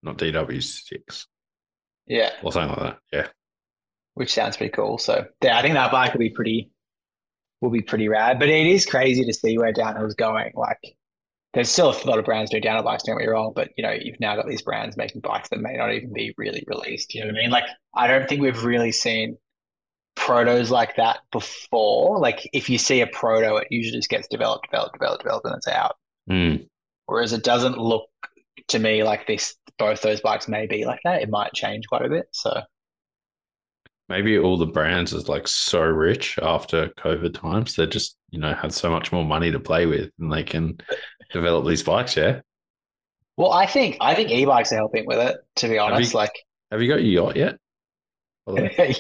not DW6 Yeah, or something like that. Yeah. which sounds pretty cool. So yeah, I think that bike will be pretty rad. But it is crazy to see where downhill's going. Like, there's still a lot of brands doing downhill bikes, don't get me wrong, but you've now got these brands making bikes that may not even be really released. You know what I mean? Like, I don't think we've really seen protos like that before. Like, if you see a proto, it usually just gets developed, and it's out. Mm. Whereas it doesn't look to me like this. Both those bikes may be like that. It might change quite a bit. So Maybe all the brands is like so rich after COVID times. They just, had so much more money to play with and they can develop these bikes. Yeah. well, I think e-bikes are helping with it. To be honest, Have you got your yacht yet?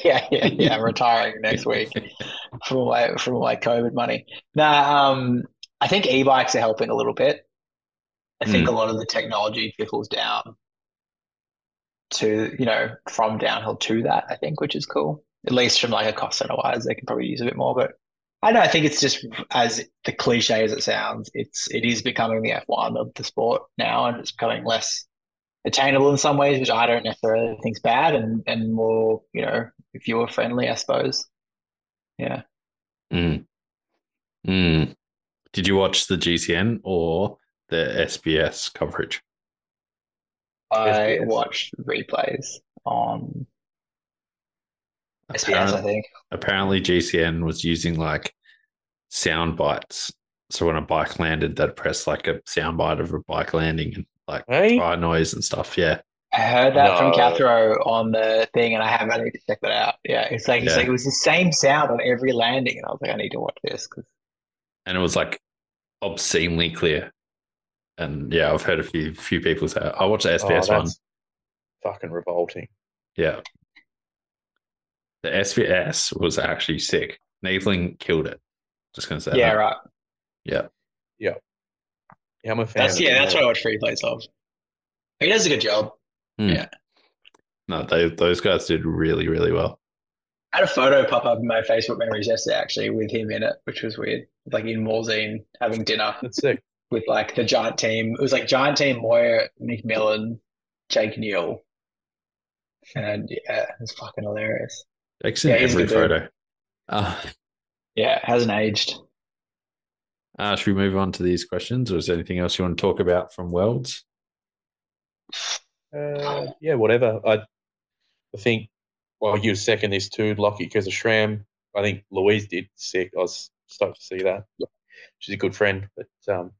yeah. I'm retiring next week from my COVID money. I think e-bikes are helping a little bit. I think a lot of the technology trickles down to, from downhill to that, I think, which is cool. At least from like a cost center wise, they can probably use a bit more. But I don't know, I think it's just as the cliche as it sounds, it is becoming the F1 of the sport now, and it's becoming less attainable in some ways, which I don't necessarily think is bad, and more, viewer friendly, I suppose. Yeah. Mm. Mm. Did you watch the GCN or the SBS coverage? I SBS. watched replays on SBS, I think. Apparently GCN was using like sound bites. So when a bike landed, they'd press like a sound bite of a bike landing and like tire noise and stuff. Yeah. I heard that from Cathro on the thing, and I need to check that out. Yeah, it's like it was the same sound on every landing, and I was like, I need to watch this. And it was like obscenely clear. And yeah, I've heard a few people say, I watched the SBS one. Fucking revolting. Yeah. The SBS was actually sick. Needling killed it. Just going to say that. Yeah, right. Yeah. Yeah. Yeah, I'm a fan. That's what I watch replays of. He does a good job. Yeah. No, those guys did really, really well. I had a photo pop up in my Facebook memories yesterday, actually, with him in it, which was weird. Like in Morzine having dinner. That's sick. With like the giant team. It was like giant team Moyer, McMillan, Jake Neal. And yeah, it's fucking hilarious. Jake's in every photo. Yeah, it hasn't aged. Should we move on to these questions, or is there anything else you want to talk about from Worlds? Yeah, whatever. I think, well, you second this too, Lockie, because of SRAM. I think Louise did sick. I was stoked to see that. Yeah. She's a good friend, but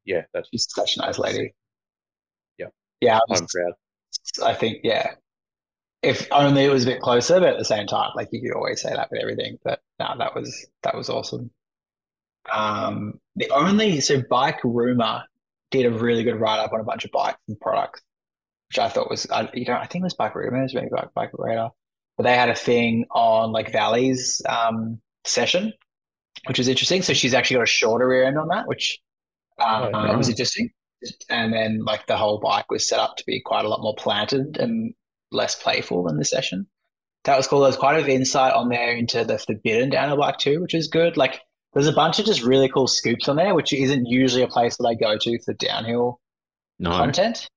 yeah, she's such a nice lady. Yeah, yeah, I'm proud. I think, yeah, if only it was a bit closer, but at the same time, like you could always say that with everything. But no, that was awesome. Bike Rumor did a really good write up on a bunch of bikes and products, which I thought was, I think it was Bike Rumor, maybe Bike Radar, but they had a thing on like Valli's session, which is interesting. So she's actually got a shorter rear end on that, which was interesting. And then like the whole bike was set up to be quite a lot more planted and less playful than the session. That was cool. There was quite a bit of insight on there into the forbidden downhill bike too, which is good. Like there's a bunch of just really cool scoops on there, which isn't usually a place that I go to for downhill content.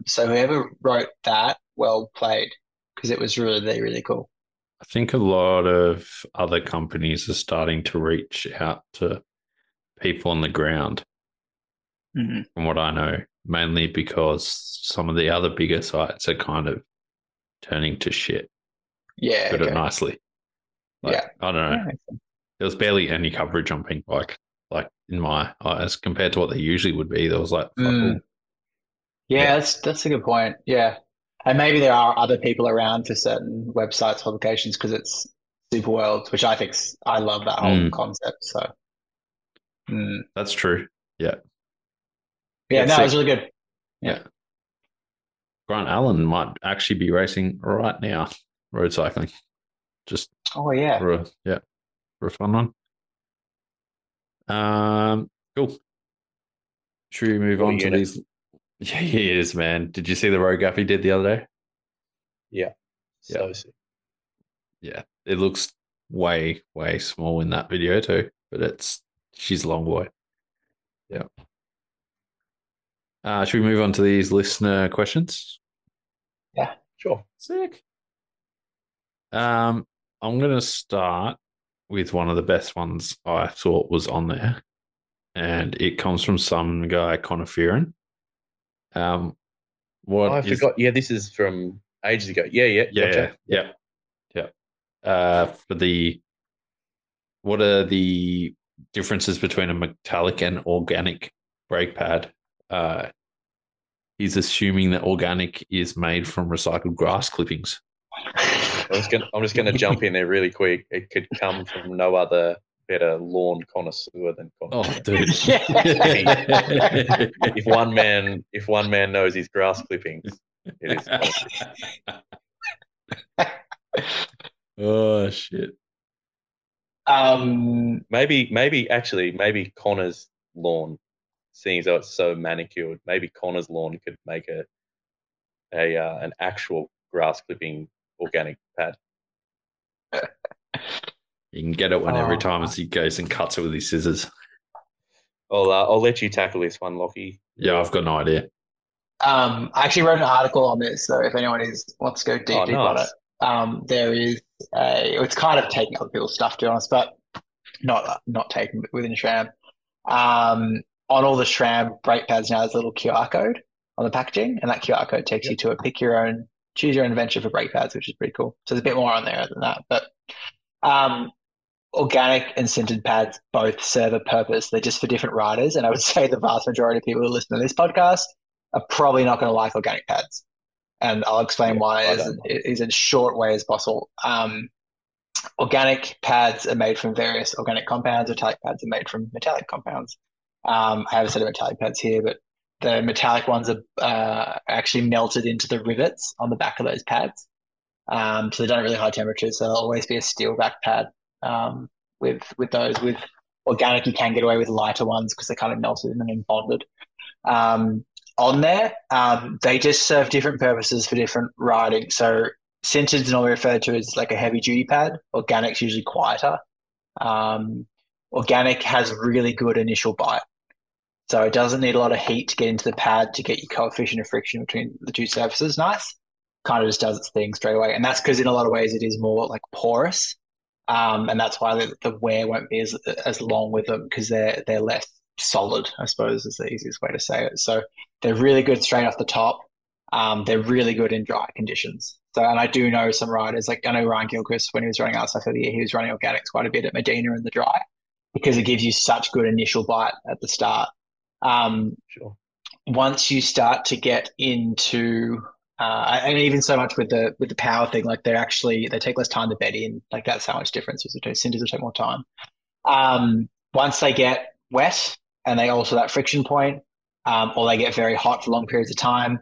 So whoever wrote that, well played, because it was really, really cool. I think a lot of other companies are starting to reach out to people on the ground, from what I know, mainly because some of the other bigger sites are kind of turning to shit. Yeah. Put it nicely. I don't know. There was barely any coverage on Pink Bike, like in my eyes, compared to what they usually would be. There was like, yeah, that's a good point. Yeah. And maybe there are other people around for certain websites, publications, because it's Super Worlds, which I love that whole concept. So that's true. Yeah. Yeah, no, it was really good. Yeah. Grant Allen might actually be racing right now, road cycling. Just for a fun one. Cool. Should we move on to these? Yeah, he is, man. Did you see the road gap he did the other day? Yeah. So sick. Yeah. It looks way, way small in that video too, but she's a long boy. Yeah. Should we move on to these listener questions? Sure. Sick. I'm going to start with one of the best ones I thought was on there, and it comes from some guy, Connor Fearon. I forgot. Yeah, this is from ages ago. Yeah. Gotcha. Yeah. What are the differences between a metallic and organic brake pad? He's assuming that organic is made from recycled grass clippings. I'm just gonna jump in there really quick. It could come from no other better lawn connoisseur than Connor. Oh, dude! If one man knows his grass clippings, it is Connor. Oh shit! Maybe Connor's lawn, seeing as though it's so manicured, maybe Connor's lawn could make an actual grass clipping organic pad. You can get it one every time as he goes and cuts it with his scissors. I'll let you tackle this one, Lockie. Yeah, I've got no idea. I actually wrote an article on this, so if anyone wants to go deep on nice. it, there is it's kind of taking other people's stuff, to be honest, but not taken within SRAM. On all the SRAM brake pads now, there's a little QR code on the packaging, and that QR code takes you to a choose your own adventure for brake pads, which is pretty cool. So there's a bit more on there than that, but organic and sintered pads both serve a purpose. They're just for different riders, and I would say the vast majority of people who listen to this podcast are probably not going to like organic pads, and I'll explain why is as short way as possible. Organic pads are made from various organic compounds. Metallic pads are made from metallic compounds. I have a set of metallic pads here, but the metallic ones are actually melted into the rivets on the back of those pads. So they're done at really high temperatures. So there'll always be a steel back pad with those. With organic, you can get away with lighter ones because they're kind of melted and then bonded. On there, they just serve different purposes for different riding. So sintered is normally referred to as like a heavy duty pad. Organic's usually quieter. Organic has really good initial bite. So it doesn't need a lot of heat to get into the pad to get your coefficient of friction between the two surfaces nice. Kind of just does its thing straight away. And that's because in a lot of ways it is more like porous. And that's why the wear won't be as long with them, because they're less solid, I suppose is the easiest way to say it. So they're really good straight off the top. They're really good in dry conditions. So, and I do know some riders, like I know Ryan Gilchrist, when he was running outside for the year, he was running organics quite a bit at Maydena in the dry, because it gives you such good initial bite at the start. Sure. Once you start to get into and even so much with the power thing, like they take less time to bed in. Like that's how much difference. Cinders will take more time. Once they get wet and they also that friction point, or they get very hot for long periods of time,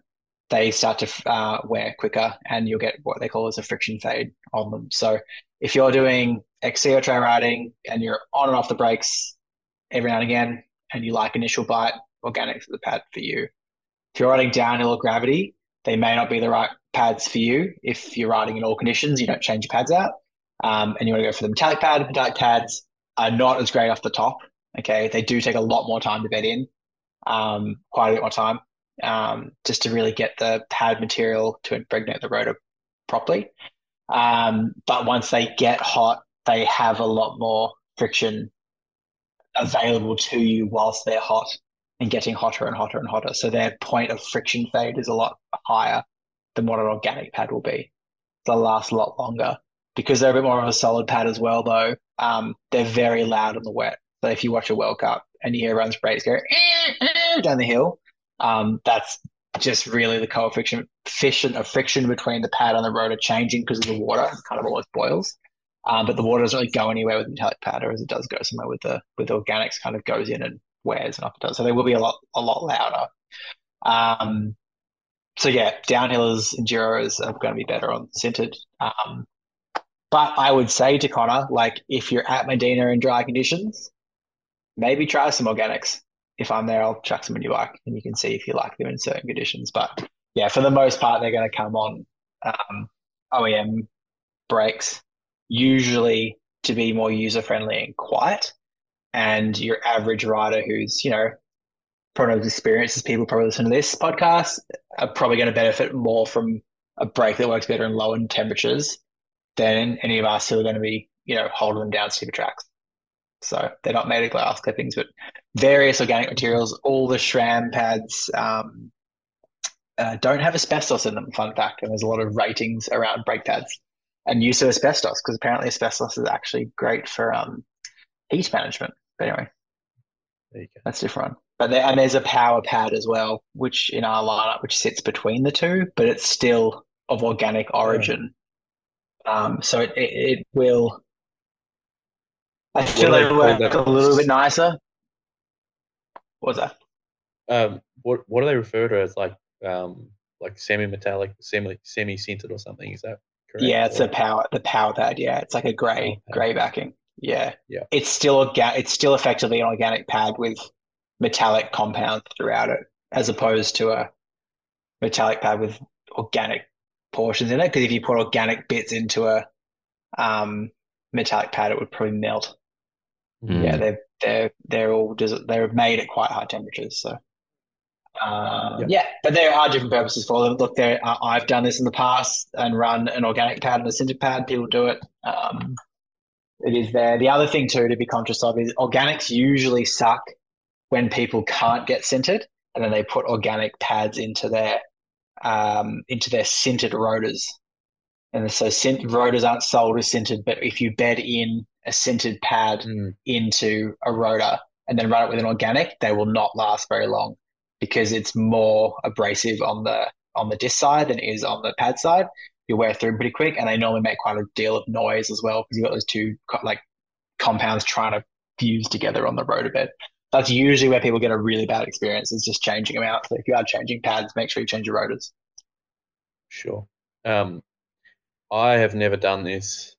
they start to wear quicker, and you'll get what they call as a friction fade on them. So if you're doing XC or trail riding and you're on and off the brakes every now and again, and you like initial bite, organics are the pad for you. If you're riding downhill or gravity, they may not be the right pads for you. If you're riding in all conditions, you don't change your pads out, and you want to go for the metallic pad. Metallic pads are not as great off the top. Okay, they do take a lot more time to bed in, quite a bit more time, just to really get the pad material to impregnate the rotor properly. But once they get hot, they have a lot more friction available to you whilst they're hot and getting hotter and hotter and hotter. So their point of friction fade is a lot higher than what an organic pad will be. They'll last a lot longer. Because they're a bit more of a solid pad as well, though, they're very loud on the wet. So if you watch a World Cup and you hear runs brakes go down the hill, that's just really the coefficient of friction between the pad and the rotor changing because of the water. It kind of always boils. But the water doesn't really go anywhere with metallic pad, or as it does go somewhere with the organics, kind of goes in and wears and up and down. So they will be a lot louder. So yeah, downhillers, enduros are going to be better on sintered. But I would say to Connor, like if you're at Maydena in dry conditions, maybe try some organics. If I'm there, I'll chuck some in your bike, and you can see if you like them in certain conditions. But yeah, for the most part, they're going to come on OEM brakes, usually to be more user-friendly and quiet. And your average rider who's, probably not as experienced as people probably listen to this podcast are probably going to benefit more from a brake that works better in lower temperatures than any of us who are going to be, holding them down super tracks. So they're not made of glass clippings, but various organic materials. All the SRAM pads don't have asbestos in them, fun fact. And there's a lot of ratings around brake pads and use of asbestos, because apparently asbestos is actually great for heat management. But anyway, There you go. that's different. But there's a power pad as well, which in our lineup, which sits between the two, but it's still of organic origin. So it will. I feel do they it'll call work that? a little bit nicer. What's that? What do they refer to as like semi-metallic, semi-sintered or something? Is that correct? Yeah, it's the power pad. Yeah, it's like a grey backing. Yeah, Yeah. It's still effectively an organic pad with metallic compounds throughout it, as opposed to a metallic pad with organic portions in it. Because if you put organic bits into a metallic pad, it would probably melt. Mm. Yeah, they're made at quite high temperatures. So Yep. yeah, but there are different purposes for them. Look, I've done this in the past and run an organic pad and a sintered pad. People do it. It is there. The other thing too to be conscious of is organics usually suck when people can't get sintered, and then they put organic pads into their sintered rotors. And so rotors aren't sold as sintered, but if you bed in a sintered pad into a rotor and then run it with an organic, they will not last very long, because it's more abrasive on the disc side than it is on the pad side. You wear through them pretty quick, and they normally make quite a deal of noise as well, because you've got those two like compounds trying to fuse together on the rotor bed. That's usually where people get a really bad experience, is just changing them out. So if you are changing pads, make sure you change your rotors. Sure. I have never done this.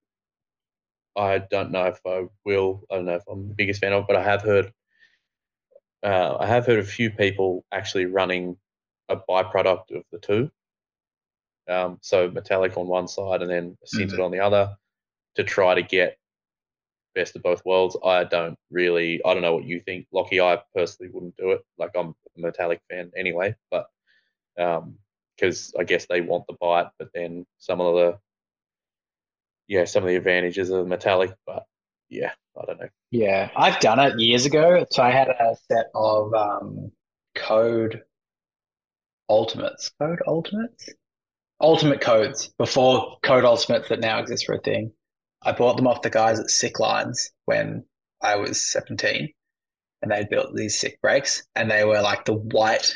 I don't know if I will. I don't know if I'm the biggest fan of it, but I have heard a few people actually running a byproduct of the two. So metallic on one side and then sintered on the other, to try to get best of both worlds. I don't know what you think, Lachy. I personally wouldn't do it. Like, I'm a metallic fan anyway, but because I guess they want the bite, but then some of the advantages of metallic, but yeah, I don't know. Yeah, I've done it years ago. So I had a set of code ultimates, ultimate codes before code ultimates that now exist for a thing. I bought them off the guys at Sick Lines when I was 17, and they built these sick brakes, and they were like the white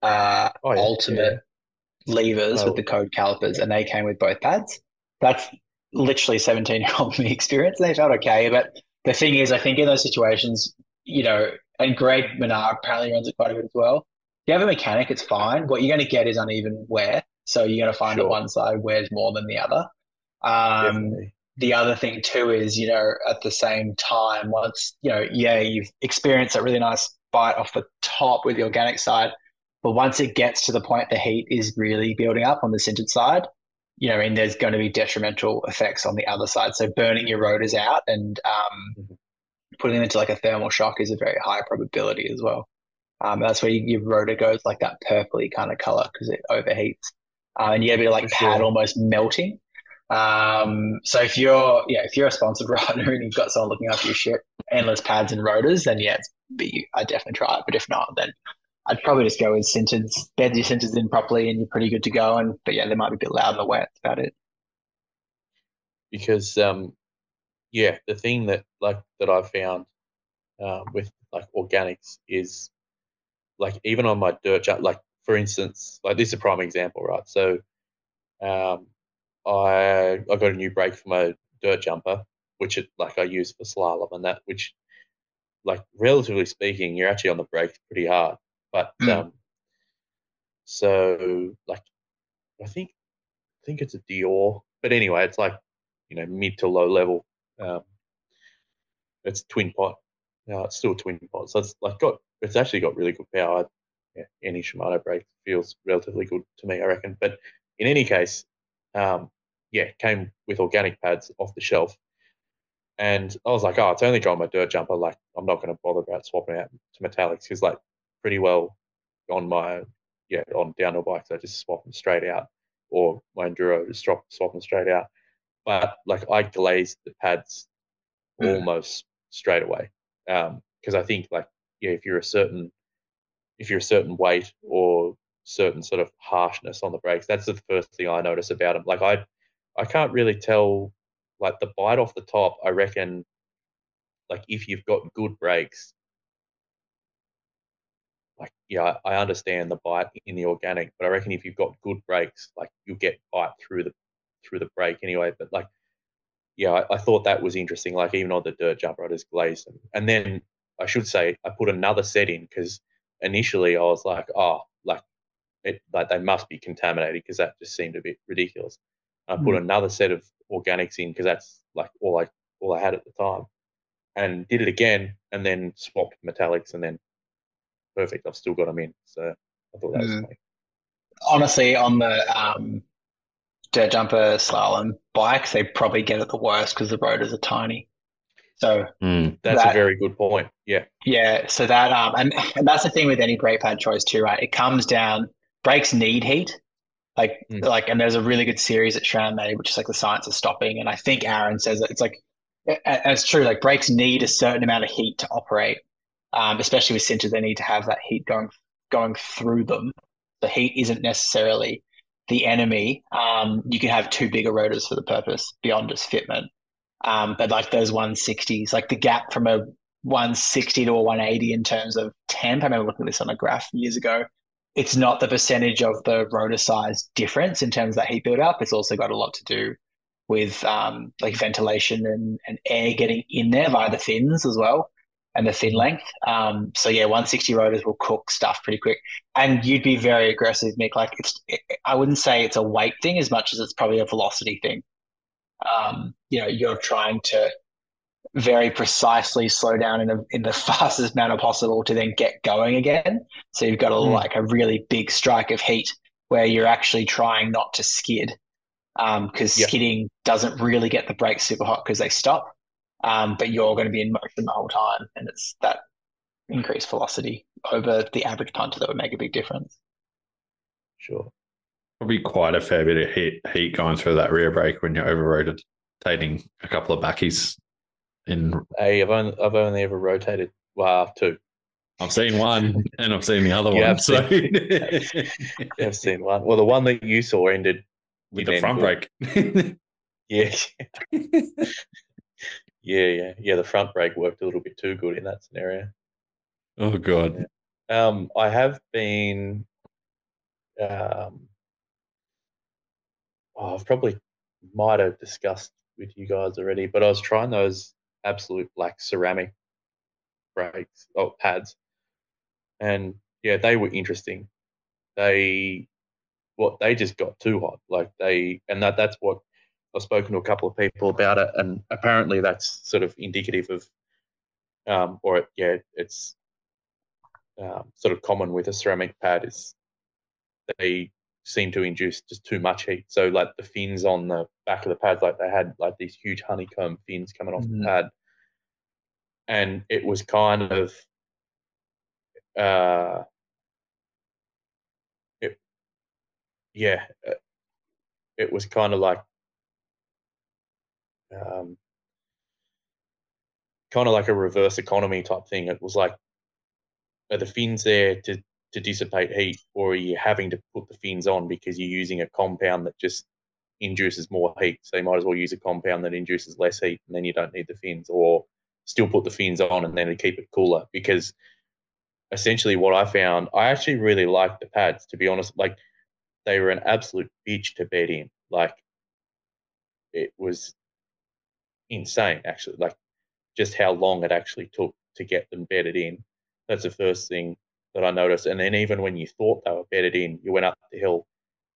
ultimate levers with the code calipers, and they came with both pads. That's literally 17-year-old me experience. They felt okay, but the thing is, I think in those situations, and Greg Menard apparently runs it quite a bit as well. If you have a mechanic, it's fine. What you're going to get is uneven wear, so you're going to find that one side wears more than the other. The other thing too is, at the same time, once you've experienced a really nice bite off the top with the organic side, but once it gets to the point the heat is really building up on the sintered side, and there's going to be detrimental effects on the other side. So burning your rotors out and putting them into like a thermal shock is a very high probability as well. That's where your rotor goes like that purpley kind of color, because it overheats, and you have a bit of like pad almost melting. So if you're a sponsored rider and you've got someone looking after your shit, endless pads and rotors, then I'd definitely try it. But if not, then I'd probably just go with sinters, bed your sinters in properly, and you're pretty good to go. But they might be a bit loud in the wet. That's about it. Because the thing that I've found with like organics is, like, even on my dirt jump, like for instance, like this is a prime example, right? So I got a new brake for my dirt jumper, which I use for slalom and that, which, like, relatively speaking, you're actually on the brakes pretty hard. But so like I think it's a Dior, but anyway, it's like mid to low level. It's twin pot. It's still twin pot, so it's actually got really good power. Any Shimano brake feels relatively good to me, I reckon. But in any case, it came with organic pads off the shelf, and I was like, oh, it's only dry my dirt jumper. Like, I'm not going to bother about swapping out to metallics, because pretty well on my on downhill bikes, I just swap them straight out or my enduro to swap them straight out. But like I glazed the pads almost straight away, because I think like if you're a certain weight or certain sort of harshness on the brakes, that's the first thing I notice about them. Like I can't really tell like the bite off the top. I reckon like if you've got good brakes, like I understand the bite in the organic, but I reckon if you've got good brakes, like you'll get bite through the brake anyway. But like I thought that was interesting. Like even on the dirt jumper, I just glazed them, and then I should say I put another set in because initially I was like, oh, like they must be contaminated because that just seemed a bit ridiculous. I put another set of organics in because that's like all I had at the time, and did it again, and then swapped metallics, and then perfect. I've still got them in, so I thought that was funny. Honestly, on the dirt jumper slalom bikes, they probably get it the worst because the rotors are tiny. So that's a very good point. Yeah. So that and that's the thing with any brake pad choice too, right? It comes down. Brakes need heat. And there's a really good series that Shran made, which is like the science of stopping. And I think Aaron says that it's like, it's true. Like brakes need a certain amount of heat to operate, especially with sinters. They need to have that heat going through them. The heat isn't necessarily the enemy. You can have too big a rotors for the purpose beyond just fitment. But like those 160s, like the gap from a 160 to a 180 in terms of temp. I remember looking at this on a graph years ago. It's not the percentage of the rotor size difference in terms of that heat buildup. It's also got a lot to do with like ventilation and air getting in there via the fins as well and the fin length. So 160 rotors will cook stuff pretty quick. And you'd be very aggressive, Mick. Like I wouldn't say it's a weight thing as much as it's probably a velocity thing. You're trying to very precisely slow down in the fastest manner possible to then get going again. So you've got a really big strike of heat where you're actually trying not to skid, because skidding doesn't really get the brakes super hot because they stop. But you're going to be in motion the whole time, and it's that increased velocity over the average punter that would make a big difference. Sure. Probably quite a fair bit of heat going through that rear brake when you're over-rotating a couple of backies. I've only ever rotated two. I've seen one, and I've seen the other one. I've seen one. Well, the one that you saw ended with the front brake. Yeah. The front brake worked a little bit too good in that scenario. Oh god. I have been. I've probably might have discussed with you guys already, but I was trying those absolute black ceramic brakes pads, and they were interesting. They just got too hot. Like that's what I've spoken to a couple of people about it, and apparently that's sort of indicative of, it's sort of common with a ceramic pad is they seem to induce just too much heat. So like the fins on the back of the pads, like they had like these huge honeycomb fins coming off the pad, and it was kind of it was kind of like a reverse economy type thing. It was like, are the fins there to dissipate heat, or are you having to put the fins on because you're using a compound that just induces more heat? So you might as well use a compound that induces less heat, and then you don't need the fins, or still put the fins on and then to keep it cooler. Because essentially what I found, I actually really liked the pads, to be honest. Like they were an absolute bitch to bed in. Like it was insane, actually, like just how long it actually took to get them bedded in. That's the first thing that I noticed. And then even when you thought they were bedded in, you went up the hill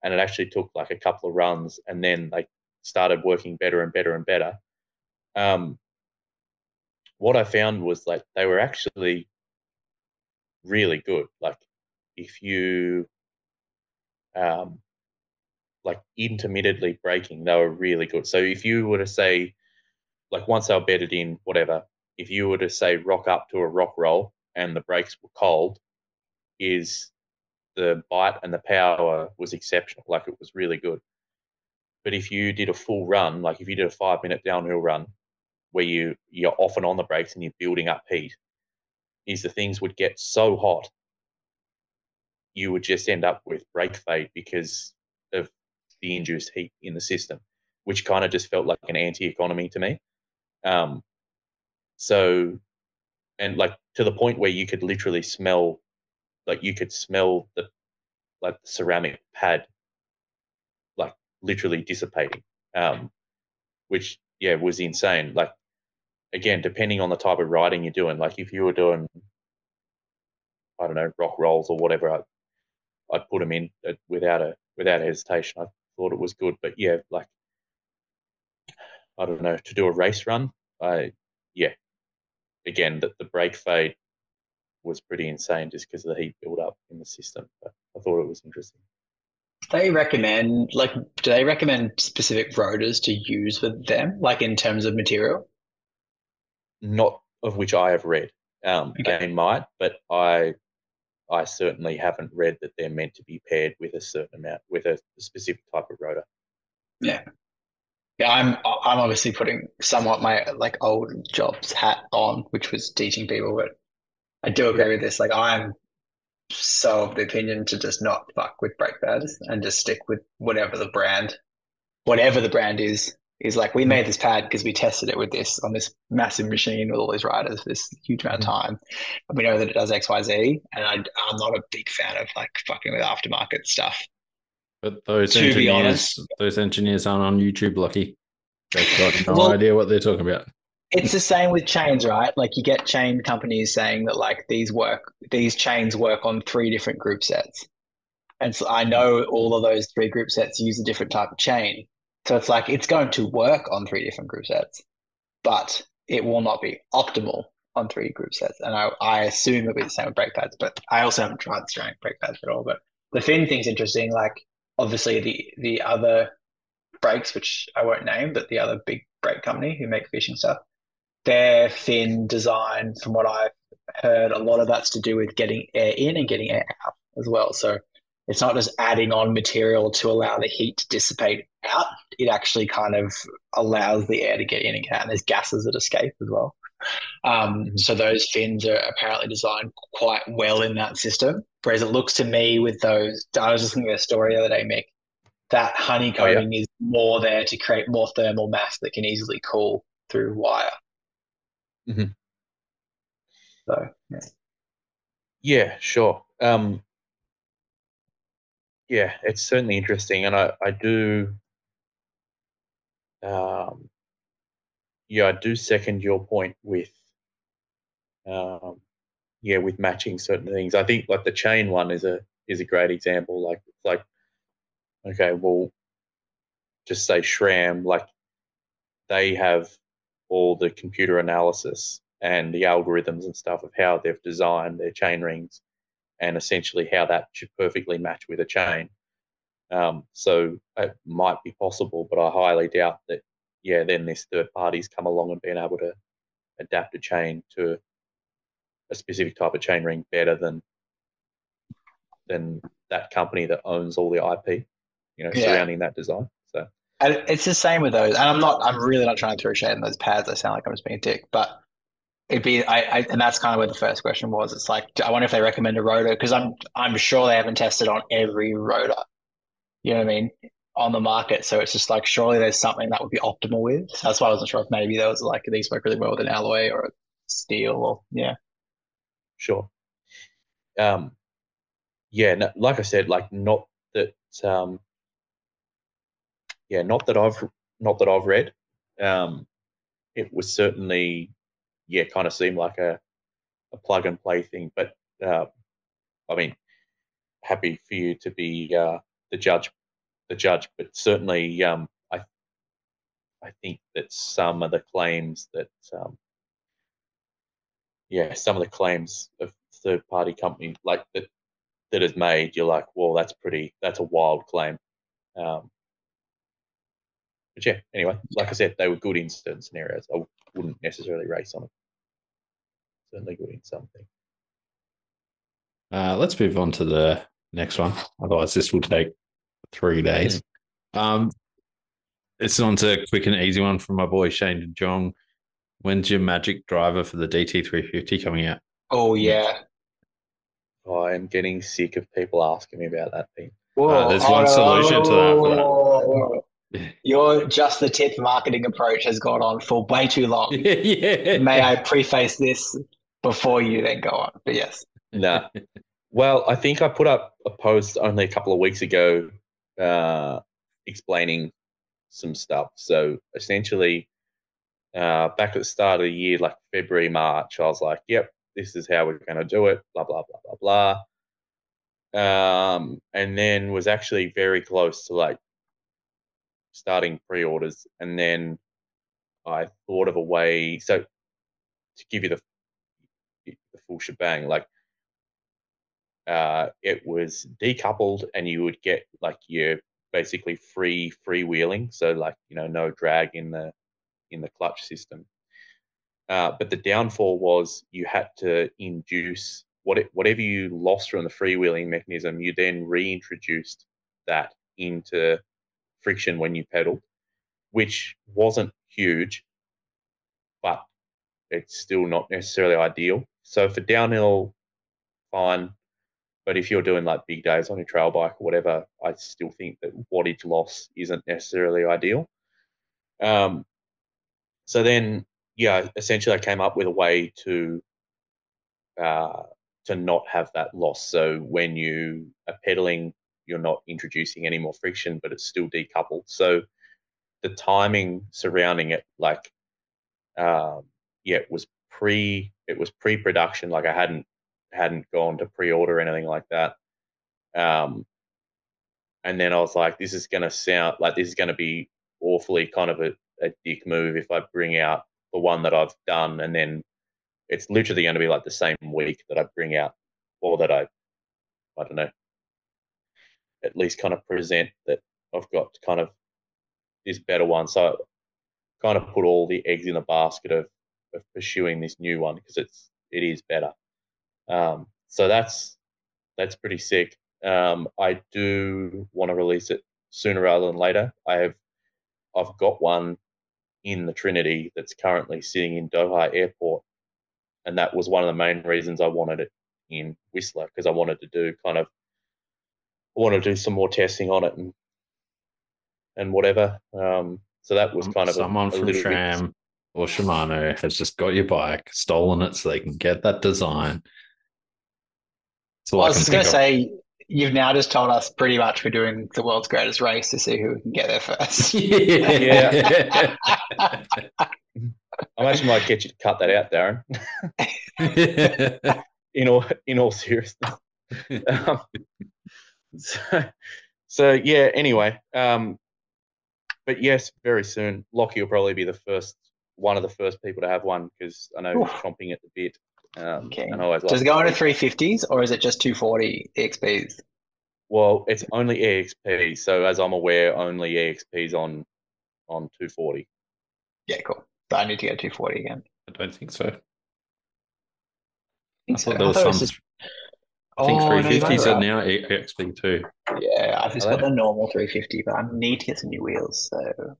and it actually took like a couple of runs, and then they started working better and better and better. What I found was like they were actually really good. Like if you like intermittently braking, they were really good. So if you were to say, like once they were bedded in, whatever, if you were to say rock up to a rock roll and the brakes were cold, is the bite and the power was exceptional. Like it was really good. But if you did a full run, like if you did a 5-minute downhill run where you're off and on the brakes and you're building up heat, is the things would get so hot you would just end up with brake fade because of the induced heat in the system, which kind of just felt like an anti-economy to me. So, and like to the point where you could literally smell, like you could smell the ceramic pad, like literally dissipating, which was insane. Like again, depending on the type of riding you're doing, like if you were doing, I don't know, rock rolls or whatever, I'd put them in without hesitation. I thought it was good, but yeah, like I don't know, to do a race run, again, the brake fade was pretty insane just because of the heat build up in the system. But I thought it was interesting. Do they recommend specific rotors to use with them, like in terms of material? Not of which I have read. Okay. They might, but I certainly haven't read that they're meant to be paired with a certain amount, with a specific type of rotor. Yeah. Yeah, I'm obviously putting somewhat my like old jobs hat on, which was teaching people, but I do agree with this. Like I'm so of the opinion to just not fuck with brake pads and just stick with whatever the brand is like we made this pad because we tested it with this on this massive machine with all these riders for this huge amount of time. And we know that it does XYZ, and I'm not a big fan of like fucking with aftermarket stuff. But those To be honest, engineers aren't on YouTube, Lucky. They've got no idea what they're talking about. It's the same with chains, right? Like you get chain companies saying that like these chains work on 3 different group sets. And so I know all of those 3 group sets use a different type of chain. So it's like it's going to work on 3 different group sets, but it will not be optimal on 3 group sets. And I assume it'll be the same with brake pads, but I also haven't tried the ceramic brake pads at all. But the fin thing's interesting. Like obviously the other brakes, which I won't name, but the other big brake company who make fishing stuff, their fin design, from what I've heard, a lot of that's to do with getting air in and getting air out as well. So it's not just adding on material to allow the heat to dissipate out. It actually kind of allows the air to get in and get out. And there's gases that escape as well. So those fins are apparently designed quite well in that system. Whereas it looks to me with those, I was just looking at a story the other day, Mick, that honeycombing is more there to create more thermal mass that can easily cool through wire. Mm-hmm. So, yeah, sure. Yeah, it's certainly interesting, and I do, I do second your point with, with matching certain things. I think like the chain one is a great example. Like it's like, okay, well, just say SRAM, like they have all the computer analysis and the algorithms and stuff of how they've designed their chain rings and essentially how that should perfectly match with a chain. So it might be possible, but I highly doubt that, then this third party's come along and been able to adapt a chain to a specific type of chain ring better than that company that owns all the IP, surrounding that design. So and it's the same with those. And I'm really not trying to throw shade on those pads. I sound like I'm just being a dick, but it'd be, and that's kind of where the first question was. It's like, I wonder if they recommend a rotor, because I'm sure they haven't tested on every rotor, you know what I mean, on the market. So it's just like, surely there's something that would be optimal with. So that's why I wasn't sure if maybe there was like, these work really well with an alloy or a steel or, Sure. No, like I said, like not that, not that I've read. It was certainly, kind of seemed like a plug and play thing. But I mean, happy for you to be the judge. But certainly, I think that some of the claims that, some of the claims of third party company like that is made, you're like, well, that's a wild claim. But anyway, like I said, they were good in certain scenarios. I wouldn't necessarily race on them. Certainly good in something. Let's move on to the next one. Otherwise, this will take 3 days. It's on to a quick and easy one from my boy Shane Jong. When's your magic driver for the DT350 coming out? Oh yeah. I am getting sick of people asking me about that thing. There's one solution to that for that. Your just the tip marketing approach has gone on for way too long. Yeah. May I preface this before you then go on? But yes. Nah. Well, I think I put up a post only a couple of weeks ago explaining some stuff. So essentially, back at the start of the year, like February, March, I was like, yep, this is how we're going to do it, blah, blah, blah, blah, blah. And then was actually very close to like starting pre-orders. And then I thought of a way, so to give you the full shebang, like it was decoupled and you would get like your basically freewheeling. So like, no drag in the clutch system. But the downfall was you had to induce whatever you lost from the freewheeling mechanism, you then reintroduced that into friction when you pedaled, which wasn't huge, but it's still not necessarily ideal. So for downhill, fine. But if you're doing like big days on your trail bike or whatever, I still think that wattage loss isn't necessarily ideal. So then, yeah, essentially I came up with a way to not have that loss. So when you are pedaling, you're not introducing any more friction, but it's still decoupled. So the timing surrounding it, like, it was pre-production. Like I hadn't gone to pre-order or anything like that. And then I was like, this is going to be awfully kind of a dick move if I bring out the one that I've done, and then it's literally going to be like the same week that I bring out, or that I don't know, at least kind of present that I've got kind of this better one. So I kind of put all the eggs in the basket of pursuing this new one because it is better. So that's pretty sick. I do want to release it sooner rather than later. I've got one in the Trinity that's currently sitting in Doha Airport, and that was one of the main reasons I wanted it in Whistler, because I wanted to do some more testing on it and whatever. So that was kind of someone from SRAM or Shimano has just got your bike, stolen it so they can get that design. I was just going to say, you've now just told us pretty much we're doing the world's greatest race to see who can get there first. Yeah. I imagine I might get you to cut that out, Darren. in all seriousness. So yeah. Anyway, but yes, very soon. Lachy will probably be one of the first people to have one, because I know he's chomping at the bit. Okay. And I always does it go into 350s or is it just 240 EXPs? Well, it's only EXP. So as I'm aware, only EXPs on 240. Yeah, cool. So I need to get 240 again. I don't think so. I thought there was some. I think 350s are now EXP too. Yeah, I've just got the normal 350, but I need to get some new wheels. So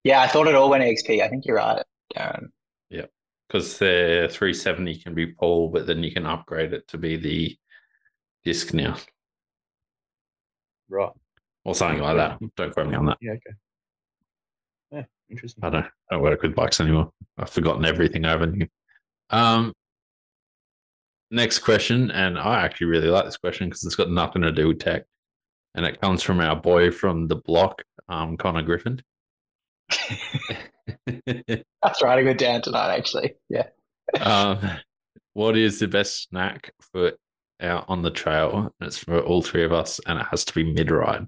yeah, I thought it all went EXP. I think you're right, Darren. Yeah, because the 370 can be pole, but then you can upgrade it to be the disc now. Right. Or something like that. Don't quote me on that. Yeah, okay. Yeah, interesting. I don't work with bikes anymore. I've forgotten everything over here. Next question, and I actually really like this question because it's got nothing to do with tech, and it comes from our boy from the block, Connor Griffin. That's writing it down tonight, actually. Yeah. What is the best snack for out on the trail? And it's for all three of us, and it has to be mid-ride.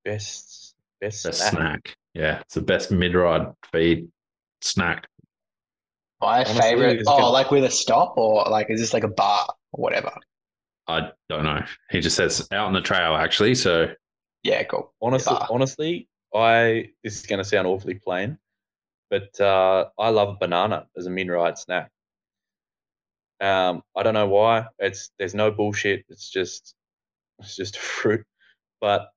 Best snack. Yeah, it's the best mid-ride feed snack. My favorite. Like with a stop, or like is this like a bar or whatever? I don't know. He just says out on the trail, actually. So yeah, cool. Honestly, this is going to sound awfully plain, but I love banana as a mid-ride snack. I don't know why. There's no bullshit. It's just a fruit. but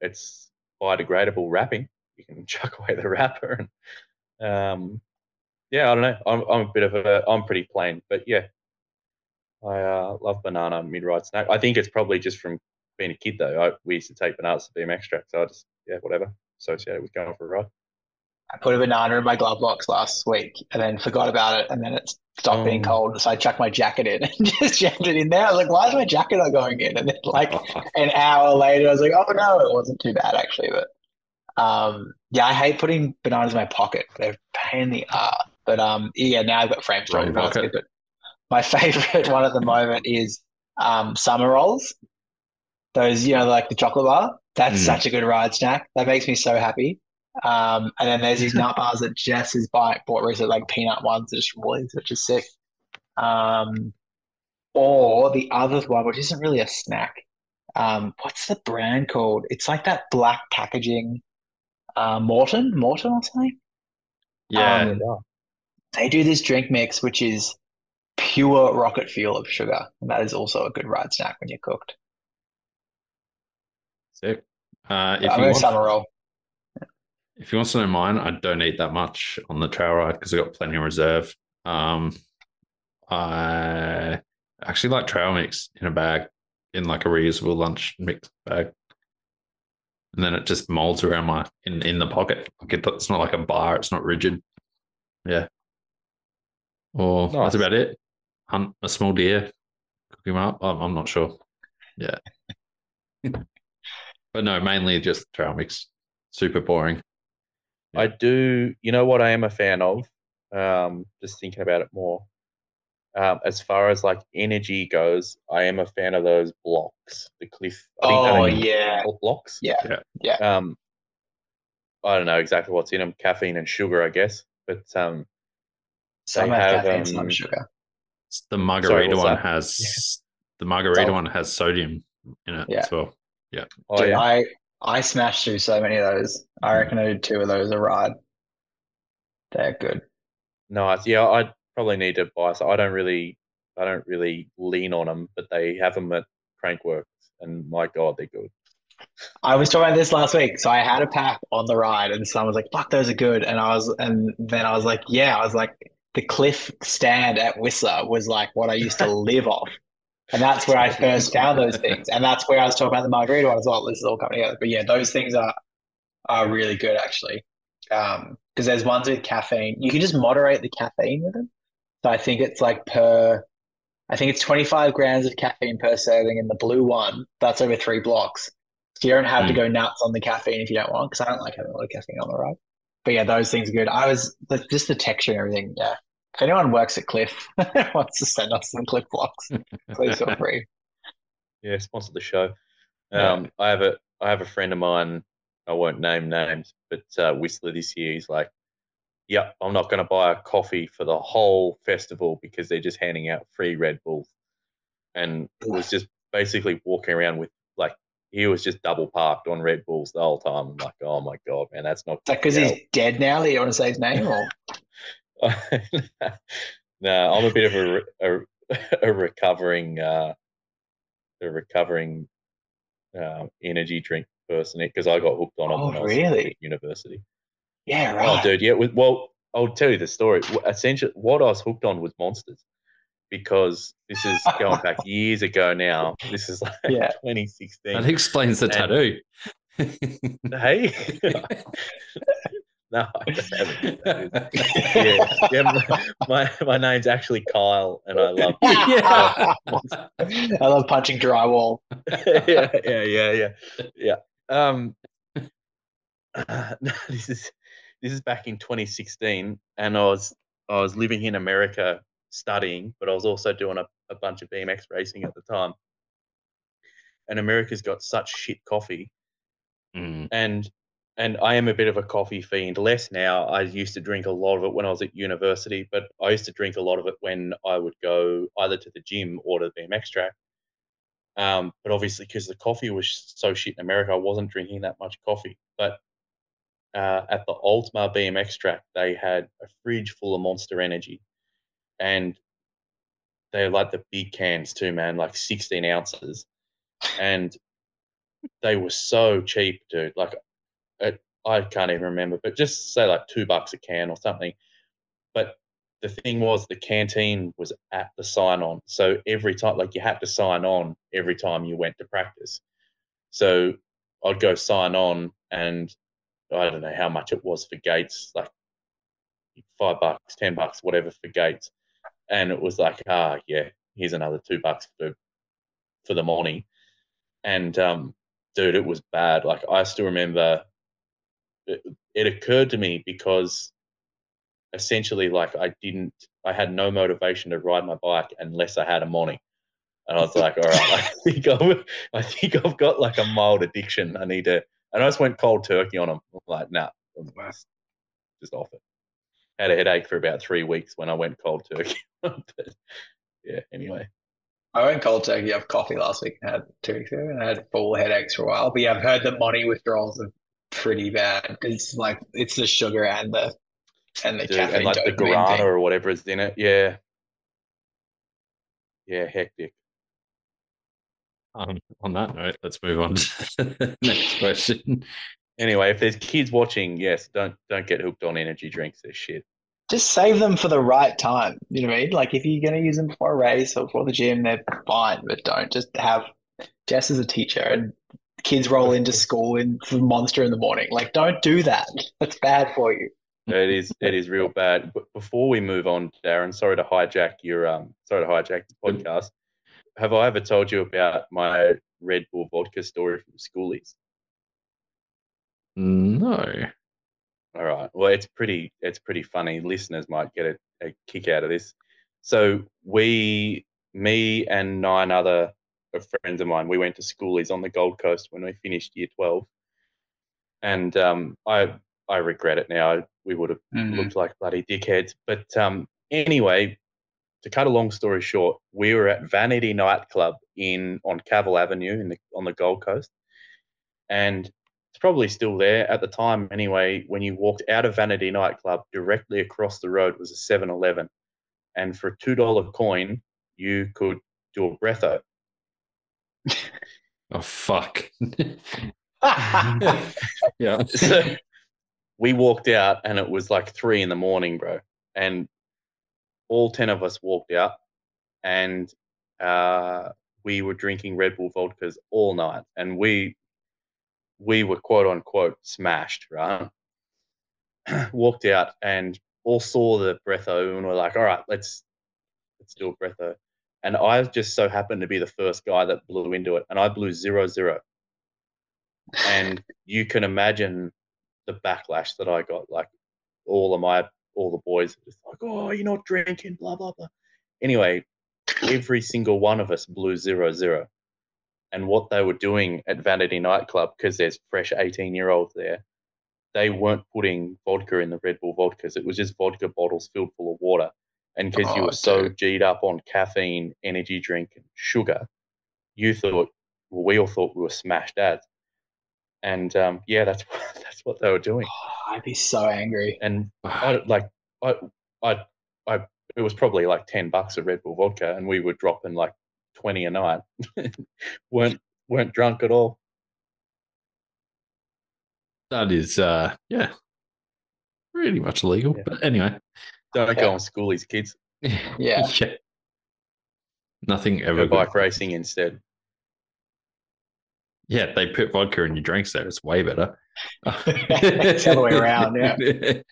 it's biodegradable wrapping. You can chuck away the wrapper, and yeah, I don't know. I'm pretty plain, but yeah, I love banana mid-ride snack. I think it's probably just from being a kid though. We used to take bananas to BM extract, so I just whatever associated with going for a ride. I put a banana in my glove box last week and then forgot about it, and then it stopped being cold, so I chucked my jacket in and just jammed it in there. I was like, "Why is my jacket not going in?" And then, like an hour later, I was like, "Oh no, it wasn't too bad actually." But yeah, I hate putting bananas in my pocket. They're a pain in the ass. But yeah, now I've got frame Wrong storage. That's pocket. good. But my favorite one at the moment is summer rolls. Those, like the chocolate bar. That's such a good ride snack. That makes me so happy. And then there's these nut bars that Jess has bought recently, like peanut ones, just from Woolies, which is sick. Um, or the other one, which isn't really a snack. What's the brand called? It's like that black packaging, Morton or something. Yeah. They do this drink mix, which is pure rocket fuel of sugar, and that is also a good ride snack when you're cooked. Sick. If I'm you going want, summer roll. if you want to know mine, I don't eat that much on the trail ride because I got plenty of reserve. I actually like trail mix in a bag, in like a reusable lunch mix bag, and then it just molds around my in the pocket. Like it's not like a bar; it's not rigid. Yeah. Or Nice. that's about it. Hunt a small deer, cook him up. I'm not sure. Yeah. But no, mainly just trail mix. Super boring. Yeah. I do. You know what I am a fan of? Just thinking about it more. As far as like energy goes, I am a fan of those blocks, the Cliff. I think Oh they're yeah, called blocks. yeah. I don't know exactly what's in them, caffeine and sugar, I guess. But Some they have have caffeine, some have sugar. The sorry, margarita what's one that? has the margarita Salt. one has sodium in it Yeah. as well. Yeah. Oh Dude, yeah, I smashed through so many of those. I reckon I did 2 of those a ride. They're good. nice. Yeah, I probably need to buy. So I don't really lean on them, but they have them at Crankworks, and my god, they're good. I was talking about this last week. So I had a pack on the ride, and someone was like, "Fuck, those are good." And then I was like, "Yeah." I was like, the Cliff stand at Whistler was like what I used to live off, and that's where I first found those things. And that's where I was talking about the margarita one as well. This is all coming together. But yeah, those things are really good actually. Because there's ones with caffeine. You can just moderate the caffeine with them. So I think it's like I think it's 25 grams of caffeine per serving in the blue one. That's over 3 blocks. So you don't have to go nuts on the caffeine if you don't want, because I don't like having a lot of caffeine on the ride. But yeah, those things are good. I was like, just the texture and everything. Yeah. If anyone works at Cliff wants to send us some Cliff blocks, please feel free. Yeah, sponsor the show. Yeah. I have a friend of mine. I won't name names, but Whistler this year, he's like, "Yep, I'm not going to buy a coffee for the whole festival because they're just handing out free Red Bulls," and was just basically walking around with like he was just double parked on Red Bulls the whole time. I'm like, "Oh my god, man, that's not." Is that because he's dead now that you want to say his name? Or? No, I'm a bit of a recovering energy drink person because I got hooked on them Oh, when I was at really? university. Yeah, Oh, right. dude, yeah. Well, I'll tell you the story. Essentially, what I was hooked on was Monsters because this is going back years ago now. This is like Yeah. 2016. That explains the And tattoo. hey, no, I don't have any tattoos. Yeah. My name's actually Kyle, and I love. I love punching drywall. Yeah. No, this is back in 2016, and I was living in America studying, but I was also doing a bunch of BMX racing at the time. And America's got such shit coffee, and I am a bit of a coffee fiend. Less now. I used to drink a lot of it when I was at university, but I used to drink a lot of it when I would go either to the gym or to the BMX track. But obviously, because the coffee was so shit in America, I wasn't drinking that much coffee. But at the Ultima BMX track, they had a fridge full of Monster Energy, and they're like the big cans too, man, like 16 ounces. And they were so cheap, dude. Like, I can't even remember, but just say like $2 a can or something. But the thing was, the canteen was at the sign on. So every time, like, you had to sign on every time you went to practice. So I'd go sign on, and I don't know how much it was for gates, like $5, $10, whatever for gates. And it was like, yeah, here's another $2 for the morning. And dude, it was bad. Like, I still remember it occurred to me because essentially, like, I had no motivation to ride my bike unless I had a morning. And I was like, all right, I think I've got like a mild addiction. I need to, and I just went cold turkey on them. I'm like, nah, I'm just off it. Had a headache for about 3 weeks when I went cold turkey. But yeah, anyway. I went cold turkey off coffee last week and had 2 weeks ago, and I had full headaches for a while. But yeah, I've heard that money withdrawals are pretty bad. It's like it's the sugar and the Dude, caffeine and like the dopamine guarana thing. or whatever is in it. Yeah. Yeah, hectic. On that note, let's move on to the next question. Anyway, if there's kids watching, yes, don't get hooked on energy drinks. They're shit. Just save them for the right time. You know what I mean? Like if you're going to use them before a race or before the gym, they're fine. But don't just have Jess as a teacher and kids roll into school in for Monster in the morning. Like don't do that. That's bad for you. It is real bad. But before we move on, Darren, sorry to hijack your podcast. Have I ever told you about my Red Bull vodka story from schoolies? No. All right. Well, it's pretty funny. Listeners might get a kick out of this. So me and 9 other friends of mine, we went to schoolies on the Gold Coast when we finished year 12. And I regret it now. We would have looked like bloody dickheads. But anyway, to cut a long story short, we were at Vanity Nightclub on Cavill Avenue on the Gold Coast, and it's probably still there at the time. Anyway, when you walked out of Vanity Nightclub, directly across the road was a 7-Eleven, and for a $2 coin, you could do a breatho. Oh fuck. Yeah. So we walked out, and it was like 3 a.m, bro, and all 10 of us walked out, and we were drinking Red Bull vodkas all night, and we were quote unquote smashed, right? Walked out and all saw the breatho, and we're like, all right, let's do a breatho. And I just so happened to be the first guy that blew into it, and I blew 0-0. And you can imagine the backlash that I got. Like all the boys were just like, oh, you're not drinking, blah blah blah. Anyway, every single one of us blew 0-0. And what they were doing at Vanity Nightclub, because there's fresh 18-year-olds there, they weren't putting vodka in the Red Bull vodkas. It was just vodka bottles filled full of water. And because you were so G'd up on caffeine, energy drink, and sugar, we all thought we were smashed ads. And yeah, that's what they were doing. Oh, I'd be so angry. And it was probably like $10 of Red Bull vodka, and we were dropping like 20 a night. weren't drunk at all. That is yeah, pretty much illegal. Yeah. But anyway. Don't go on schoolies, kids. Yeah. Nothing ever. Go bike racing instead. Yeah, they put vodka in your drinks there. It's way better. It's the other way around, yeah. There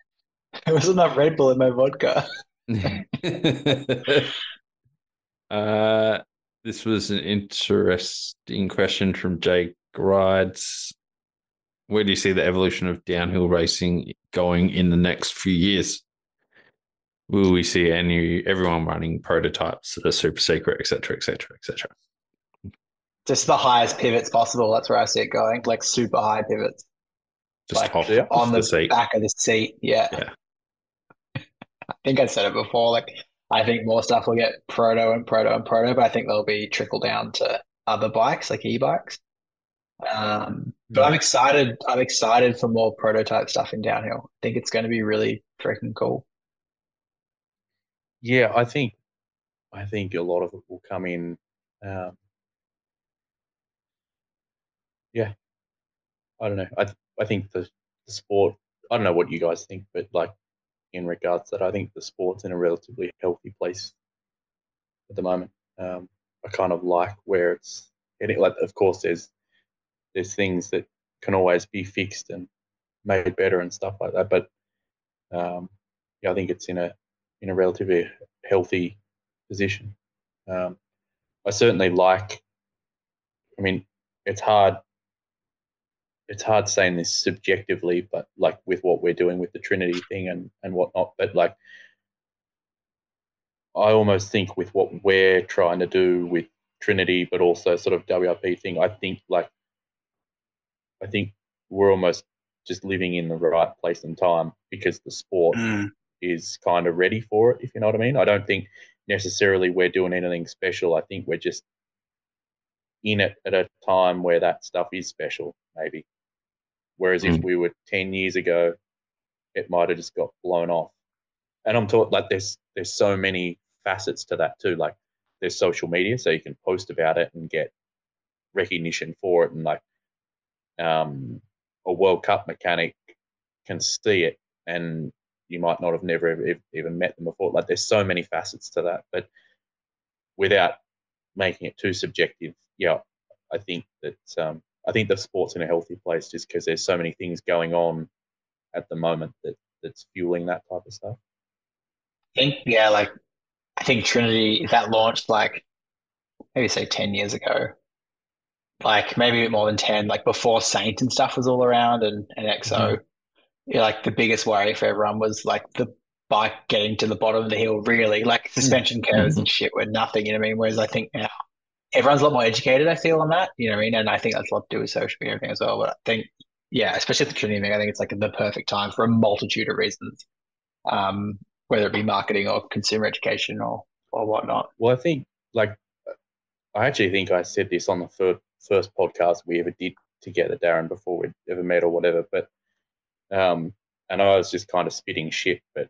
wasn't enough Red Bull in my vodka. This was an interesting question from Jake Rides. Where do you see the evolution of downhill racing going in the next few years? Will we see everyone running prototypes that are super secret, et cetera, et cetera, et cetera? Just the highest pivots possible. That's where I see it going, like super high pivots. Just like off on the seat. back of the seat. Yeah. I think I said it before. Like, I think more stuff will get proto, but I think they'll be trickle down to other bikes, like e-bikes. But I'm excited. I'm excited for more prototype stuff in downhill. I think it's going to be really freaking cool. Yeah, I think a lot of it will come in. I don't know. I think the sport. I don't know what you guys think, but like in regards to that, I think the sport's in a relatively healthy place at the moment. I kind of like where it's heading. Like, of course, there's things that can always be fixed and made better and stuff like that. But yeah, I think it's in a relatively healthy position. I certainly like. I mean, it's hard. It's hard saying this subjectively, but like with what we're doing with the Trinity thing and whatnot. But like, I almost think with what we're trying to do with Trinity, but also sort of WRP thing, I think we're almost just living in the right place and time because the sport is kind of ready for it, if you know what I mean. I don't think necessarily we're doing anything special. I think we're just in it at a time where that stuff is special, maybe. Whereas if we were 10 years ago, it might have just got blown off. And I'm talking like there's so many facets to that too. Like there's social media, so you can post about it and get recognition for it, and like a World Cup mechanic can see it, and you might not have never even met them before. Like there's so many facets to that, but without making it too subjective, yeah, I think that I think the sport's in a healthy place just because there's so many things going on at the moment that's fueling that type of stuff. I think Trinity, that launched like maybe say 10 years ago, like maybe a bit more than 10, like before Saint and stuff was all around and XO. Yeah, like the biggest worry for everyone was like the bike getting to the bottom of the hill, really, like suspension curves and shit were nothing, you know what I mean? Whereas I think now everyone's a lot more educated, I feel, on that, you know what I mean? And I think that's a lot to do with social media and everything as well. But I think, yeah, especially the Trinity thing, I think it's like the perfect time for a multitude of reasons, whether it be marketing or consumer education or whatnot. Well, I think like I actually think I said this on the first podcast we ever did together, Darren, before we ever met or whatever. But and I was just kind of spitting shit, but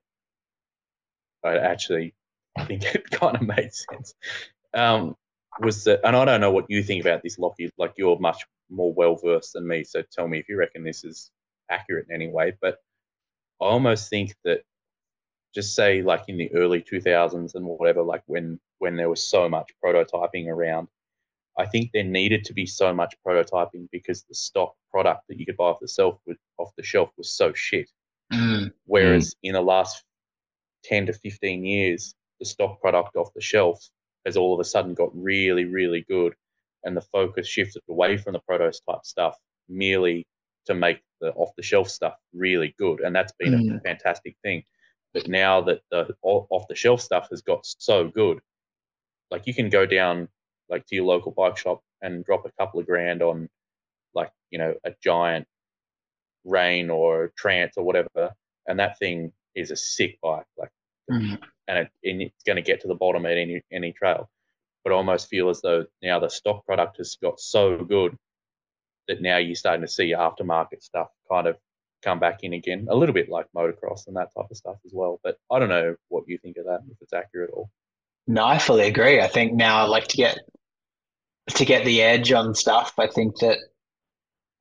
I actually think it kind of made sense. Was that, and I don't know what you think about this, Lockie. Like you're much more well versed than me, so tell me if you reckon this is accurate in any way. But I almost think that just say like in the early 2000s and whatever, like when there was so much prototyping around, I think there needed to be so much prototyping because the stock product that you could buy off the shelf was so shit. Whereas in the last 10 to 15 years, the stock product off the shelf has all of a sudden got really, really good, and the focus shifted away from the prototype stuff merely to make the off the shelf stuff really good, and that's been a fantastic thing. But now that the off the shelf stuff has got so good, like you can go down like to your local bike shop and drop a couple of grand on like, you know, a giant Rain or Trance or whatever, and that thing is a sick bike, like, and it's going to get to the bottom at any trail. But I almost feel as though now the stock product has got so good that now you're starting to see aftermarket stuff kind of come back in again, a little bit like motocross and that type of stuff as well. But I don't know what you think of that, if it's accurate or. No, I fully agree. I think now, like to get the edge on stuff, I think that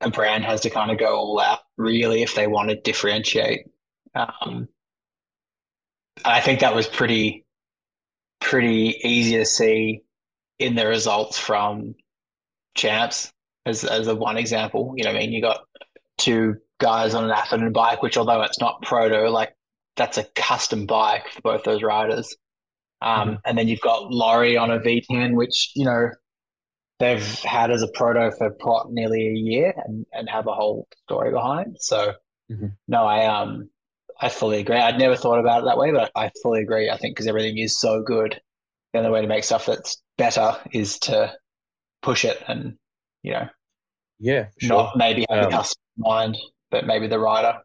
a brand has to kind of go all out, really, if they want to differentiate. I think that was pretty easy to see in the results from Champs as a one example. You know what I mean? You got two guys on an Atherton bike, which although it's not proto, like that's a custom bike for both those riders. And then you've got Laurie on a V10, which, you know, they've had as a proto for nearly a year and have a whole story behind. So no, I fully agree. I'd never thought about it that way, but I fully agree. I think because everything is so good, the only way to make stuff that's better is to push it and, you know, yeah, for sure. Not maybe have the customer in mind, but maybe the rider.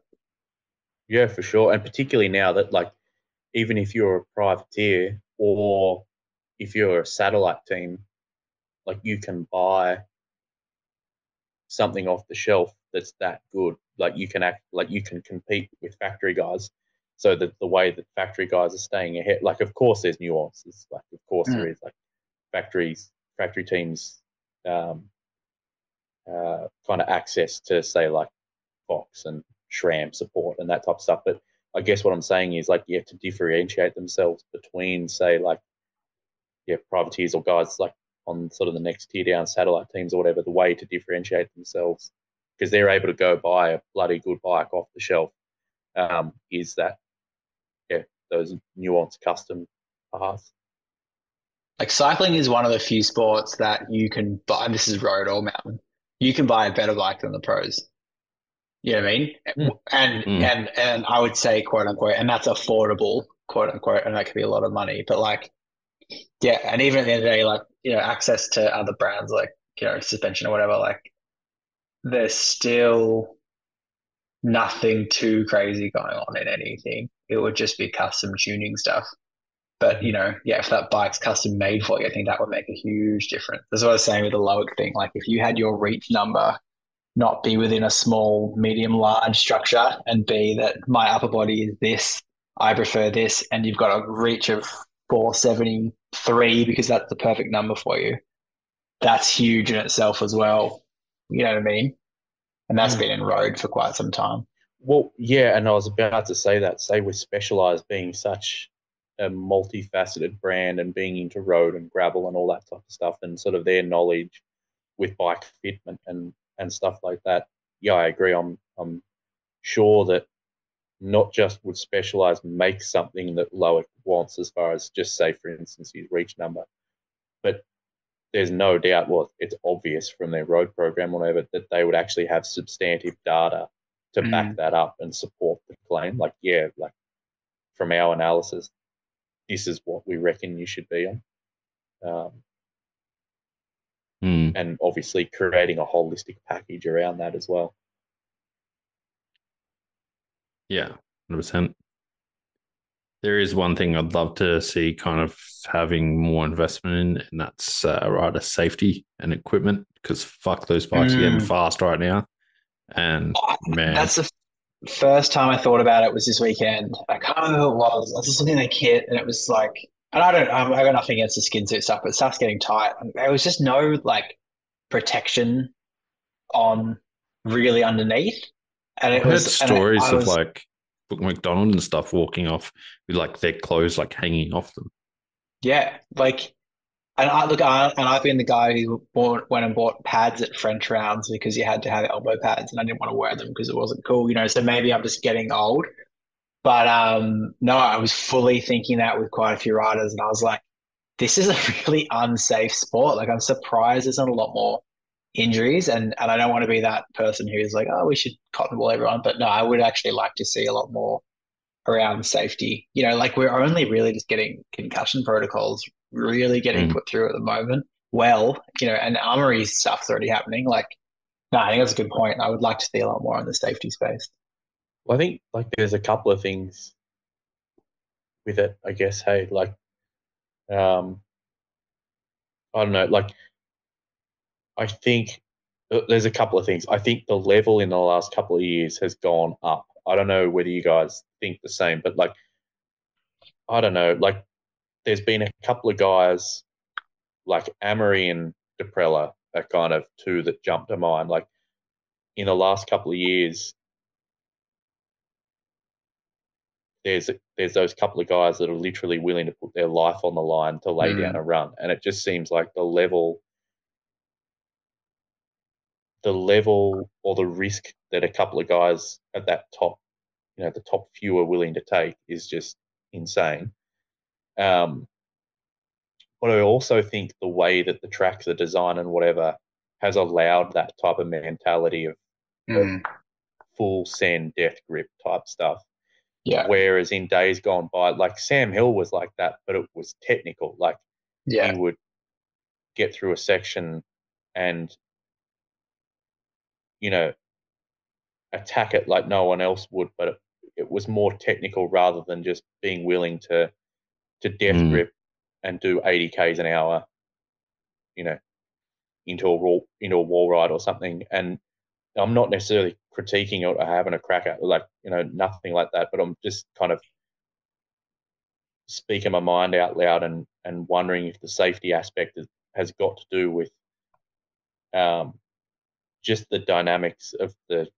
Yeah, for sure. And particularly now that, like, even if you're a privateer or if you're a satellite team, like you can buy something off the shelf that's that good. Like you can compete with factory guys. So that the way that factory guys are staying ahead, like of course there's nuances. Like of course there is, like factory teams have kind of access to, say, like Fox and SRAM support and that type of stuff. But I guess what I'm saying is, like, you have to differentiate themselves between, say, like, privateers or guys like on sort of the next tier down satellite teams or whatever. The way to differentiate themselves, because they're able to go buy a bloody good bike off the shelf, is that those nuanced custom parts. Like cycling is one of the few sports that you can buy, and this is road or mountain, you can buy a better bike than the pros. You know what I mean? And I would say, quote unquote, and that's affordable, quote unquote, and that could be a lot of money. But like, yeah, and even at the end of the day, like, access to other brands like, suspension or whatever, like there's still nothing too crazy going on in anything. It would just be custom tuning stuff. But, if that bike's custom made for you, I think that would make a huge difference. That's what I was saying with the Loic thing. Like if you had your reach number not be within a small, medium, large structure and be that my upper body is this, I prefer this, and you've got a reach of 473 because that's the perfect number for you. That's huge in itself as well. You know what I mean? And that's been in road for quite some time. Well, yeah, and I was about to say that, say with Specialized being such a multifaceted brand and being into road and gravel and all that type of stuff, and sort of their knowledge with bike fitment and stuff like that. Yeah, I agree. I'm sure that not just would Specialized make something that Loic wants as far as just say, for instance, his reach number, but there's no doubt, it's obvious from their road program or whatever, that they would actually have substantive data to back that up and support the claim. Like, like from our analysis, this is what we reckon you should be on. And obviously creating a holistic package around that as well. Yeah, 100%. There is one thing I'd love to see kind of having more investment in, and that's rider safety and equipment, because fuck, those bikes are getting fast right now. And man, that's the first time I thought about it was this weekend. I can't remember who it was. I was just looking at the kit, and it was like, and I got nothing against the skin suit stuff, but stuff's getting tight. And there was just no like protection on really underneath. And I heard stories of like McDonald and stuff walking off with like their clothes like hanging off them. Yeah, like, and I've been the guy who went and bought pads at French rounds because you had to have elbow pads, and I didn't want to wear them because it wasn't cool, So maybe I'm just getting old, but no, I was fully thinking that with quite a few riders, and I was like, this is a really unsafe sport. Like, I'm surprised there's not a lot more injuries, and I don't want to be that person who's like, oh, we should cotton wool everyone, but no, I would actually like to see a lot more around safety. Like we're only really just getting concussion protocols really getting put through at the moment. Well, and armory stuff's already happening. Like, no, I think that's a good point. I would like to see a lot more in the safety space. Well, I think like there's a couple of things with it, I guess. Hey, like, I don't know, like, I think there's a couple of things. I think the level in the last couple of years has gone up. I don't know whether you guys think the same, but like, I don't know, like there's been a couple of guys like Amory and Deprella are kind of two that jump to mind. Like in the last couple of years, there's those couple of guys that are literally willing to put their life on the line to lay down a run. And it just seems like the level or the risk that a couple of guys at that top, the top few are willing to take is just insane. But I also think the way that the tracks are designed and whatever has allowed that type of mentality of full send death grip type stuff. Yeah. Whereas in days gone by, like Sam Hill was like that, but it was technical. Like he would get through a section and, attack it like no one else would, but it was more technical rather than just being willing to death grip and do 80 k's an hour, into a wall ride or something. And I'm not necessarily critiquing it or having a crack at nothing like that, but I'm just kind of speaking my mind out loud and wondering if the safety aspect has got to do with just the dynamics of the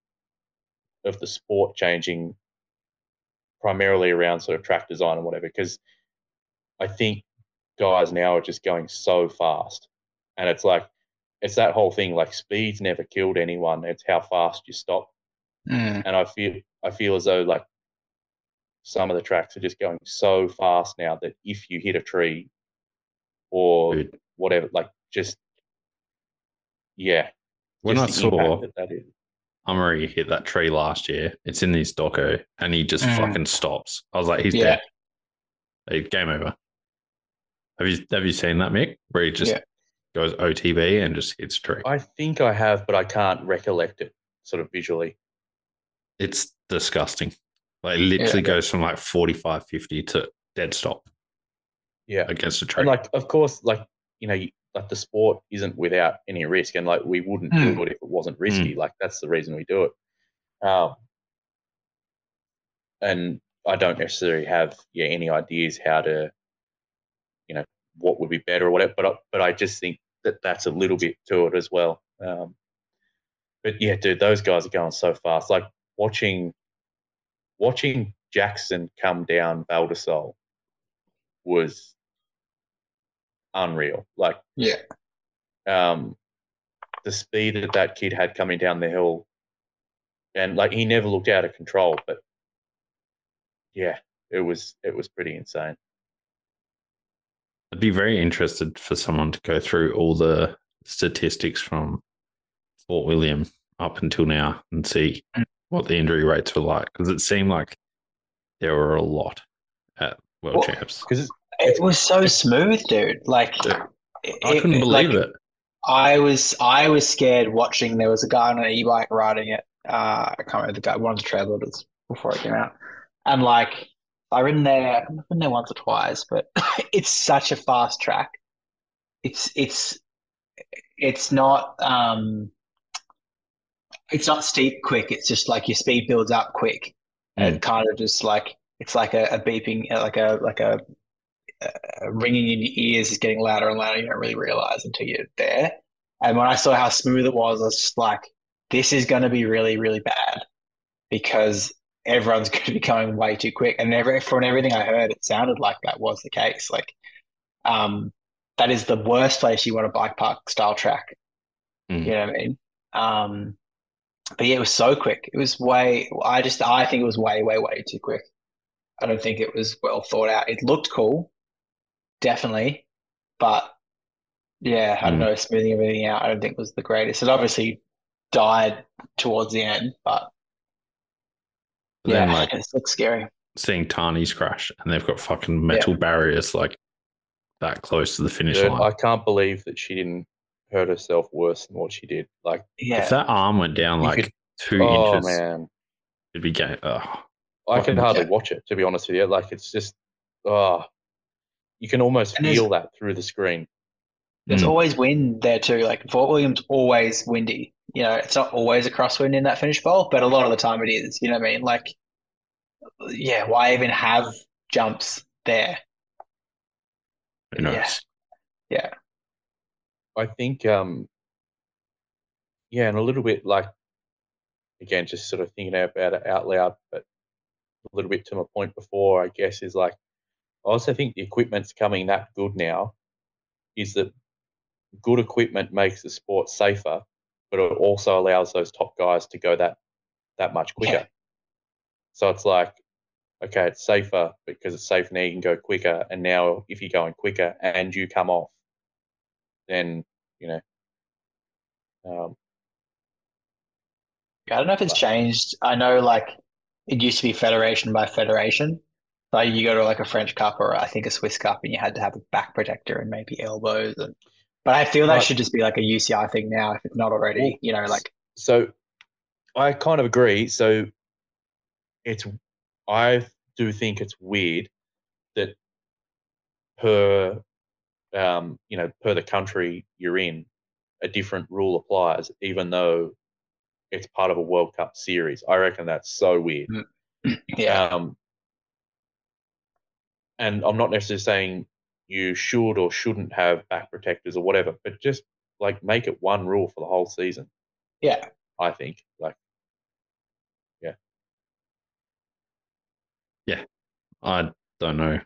sport changing primarily around sort of track design and whatever, because I think guys now are just going so fast, and it's that whole thing, like speed's never killed anyone, it's how fast you stop. And I feel as though like some of the tracks are just going so fast now that if you hit a tree or whatever, like just When just I the impact saw that is. Amari hit that tree last year, it's in his doco, and he just fucking stops. I was like, he's dead. Hey, game over. Have you seen that, Mick? Where he just goes OTB and just hits tree. I think I have, but I can't recollect it sort of visually. It's disgusting. Like, it literally goes from like 45, 50 to dead stop. Yeah. Against a tree. And like, of course, like, you know, like the sport isn't without any risk, and like we wouldn't do it if it wasn't risky. Like that's the reason we do it. And I don't necessarily have any ideas how to, you know, what would be better or whatever. But I just think that that's a little bit to it as well. But yeah, dude, those guys are going so fast. Like watching Jackson come down Val was unreal. Like the speed that kid had coming down the hill, and like he never looked out of control. But yeah, it was pretty insane. I'd be very interested for someone to go through all the statistics from Fort William up until now and see what the injury rates were like, because it seemed like there were a lot at World Champs. Because it was so smooth, dude. Like I couldn't believe it. I was scared watching. There was a guy on an e-bike riding it. I can't remember the guy. One of the trail builders before it came out, and like I've ridden there once or twice, but it's such a fast track. It's not it's not steep quick. It's just like your speed builds up quick, and it kind of just like it's like a beeping, like a ringing in your ears is getting louder and louder. You don't really realize until you're there. And when I saw how smooth it was, I was just like, this is going to be really, really bad because everyone's going to be going way too quick. And from everything I heard, it sounded like that was the case. Like, that is the worst place you want a bike park style track. You know what I mean? But yeah, it was so quick. It was I think it was way, way, way too quick. I don't think it was well thought out. It looked cool, definitely, but yeah, I don't know, smoothing everything out, I don't think was the greatest. It obviously died towards the end, but yeah, it looks scary. Seeing Tarnies crash, and they've got fucking metal barriers like that close to the finish line. I can't believe that she didn't hurt herself worse than what she did. Like, if that arm went down like 2 inches, man, it'd be game. I can hardly watch it, to be honest with you. Like, it's just, you can almost feel that through the screen. There's always wind there too. Like Fort William's always windy. You know, it's not always a crosswind in that finish bowl, but a lot of the time it is. You know what I mean? Like, yeah, why even have jumps there? Who knows? Yeah. I think, and a little bit like, again, just sort of thinking about it out loud, but a little bit to my point before, I guess, is like, I also think the equipment's coming that good now, is that good equipment makes the sport safer, but it also allows those top guys to go that much quicker. Yeah. So it's like, okay, it's safer because it's safe now, you can go quicker, and now if you're going quicker and you come off, then, you know. I don't know if it's changed. I know, like, it used to be federation by federation. Like, you go to like a French Cup or I think a Swiss Cup, and you had to have a back protector and maybe elbows. But I feel that should just be like a UCI thing now, if it's not already. You know, like. So, I kind of agree. So, I do think it's weird that per the country you're in, a different rule applies, even though it's part of a World Cup series. I reckon that's so weird. Yeah. And I'm not necessarily saying you should or shouldn't have back protectors or whatever, but just like make it one rule for the whole season. Yeah. I think. I don't know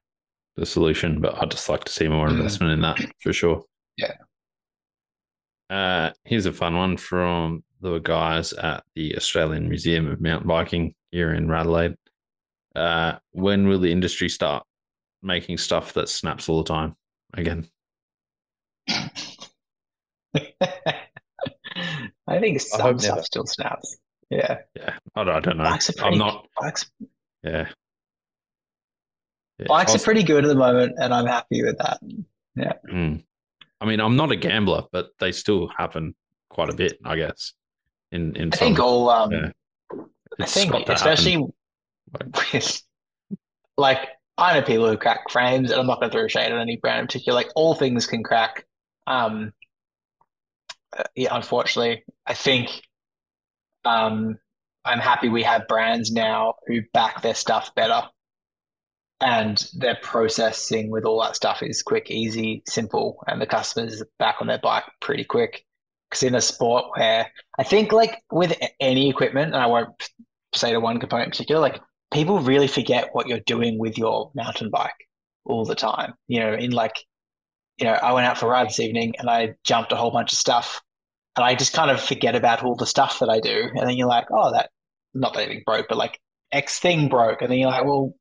the solution, but I'd just like to see more investment in that for sure. Yeah. Here's a fun one from the guys at the Australian Museum of Mountain Biking here in Adelaide. When will the industry start making stuff that snaps all the time again? I think I some hope stuff never. still snaps. Yeah. Yeah, I don't know. Bikes are I'm pretty, not. bikes, Yeah. bikes are pretty good at the moment, and I'm happy with that. Yeah. I mean, I'm not a gambler, but they still happen quite a bit, I guess. In I some, think all yeah. I think got to especially happen. with like I know people who crack frames, and I'm not going to throw shade on any brand in particular. Like all things can crack. Yeah, unfortunately, I think I'm happy we have brands now who back their stuff better, and their processing with all that stuff is quick, easy, simple, and the customers back on their bike pretty quick. Because in a sport where I think like with any equipment, and I won't say to one component in particular, like people really forget what you're doing with your mountain bike all the time. I went out for a ride this evening and I jumped a whole bunch of stuff, and I just kind of forget about all the stuff that I do. And then you're like, oh, that not that anything broke, but like X thing broke. And then you're like, well,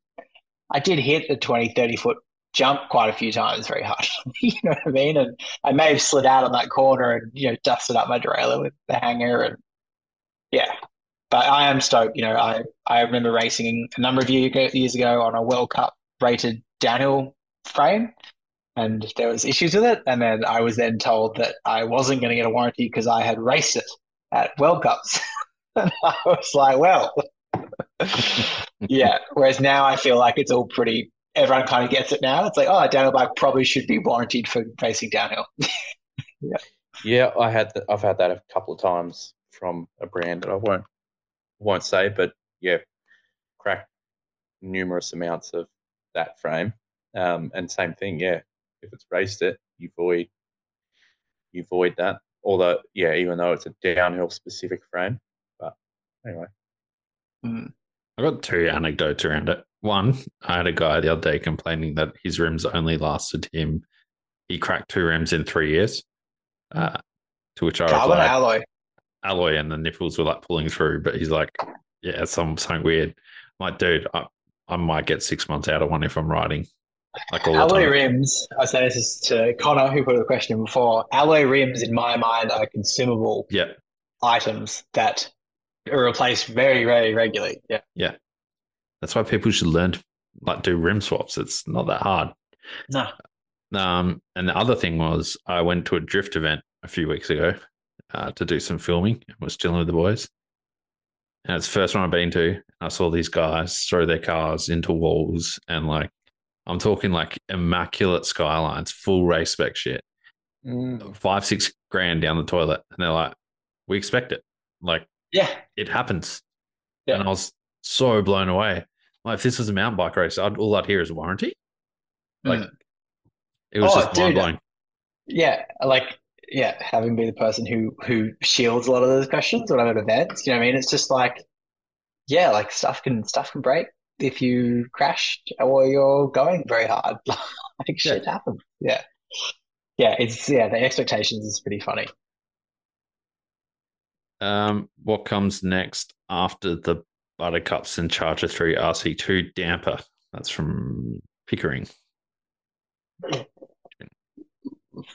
I did hit a 20, 30-foot jump quite a few times very hard. You know what I mean? And I may have slid out on that corner and, dusted up my derailleur with the hanger. And yeah, but I am stoked. I remember racing a number of years ago on a World Cup rated downhill frame, and there was issues with it. And then I was then told that I wasn't going to get a warranty because I had raced it at World Cups. And I was like, well, yeah. Whereas now I feel like it's all pretty, everyone kind of gets it now. It's like, oh, a downhill bike probably should be warranted for racing downhill. Yeah. Yeah, I've had that a couple of times from a brand that I won't say, but yeah, cracked numerous amounts of that frame. And same thing, yeah. If it's raced it, you void that. Although, yeah, even though it's a downhill specific frame. But anyway. I got two anecdotes around it. One, I had a guy the other day complaining that his rims only lasted him. He cracked 2 rims in 3 years. To which I Carbon replied, alloy, and the nipples were like pulling through. But he's like, yeah, something weird. I'm like, dude, I might get 6 months out of one if I'm riding. Like all alloy the time. rims, I say this is to Connor, who put the question before. Alloy rims, in my mind, are consumable items that are replaced very, very regularly. Yeah. Yeah. That's why people should learn to do rim swaps. It's not that hard. No. And the other thing was I went to a drift event a few weeks ago to do some filming. I was chilling with the boys. And it's the first one I've been to. I saw these guys throw their cars into walls and I'm talking like immaculate skylines, full race spec shit. 5-6 grand down the toilet. And they're like, we expect it. Yeah. It happens. Yeah. And I was so blown away. Like, if this was a mountain bike race, all I'd hear is warranty. It was just mind-blowing. Yeah. Having been the person who shields a lot of those questions when I'm at events, you know what I mean? It's just like, yeah, like stuff can break if you crash or you're going very hard. Shit happens. Yeah. Yeah, the expectations is pretty funny. What comes next after the Buttercups and Charger 3 RC2 damper? That's from Pickering.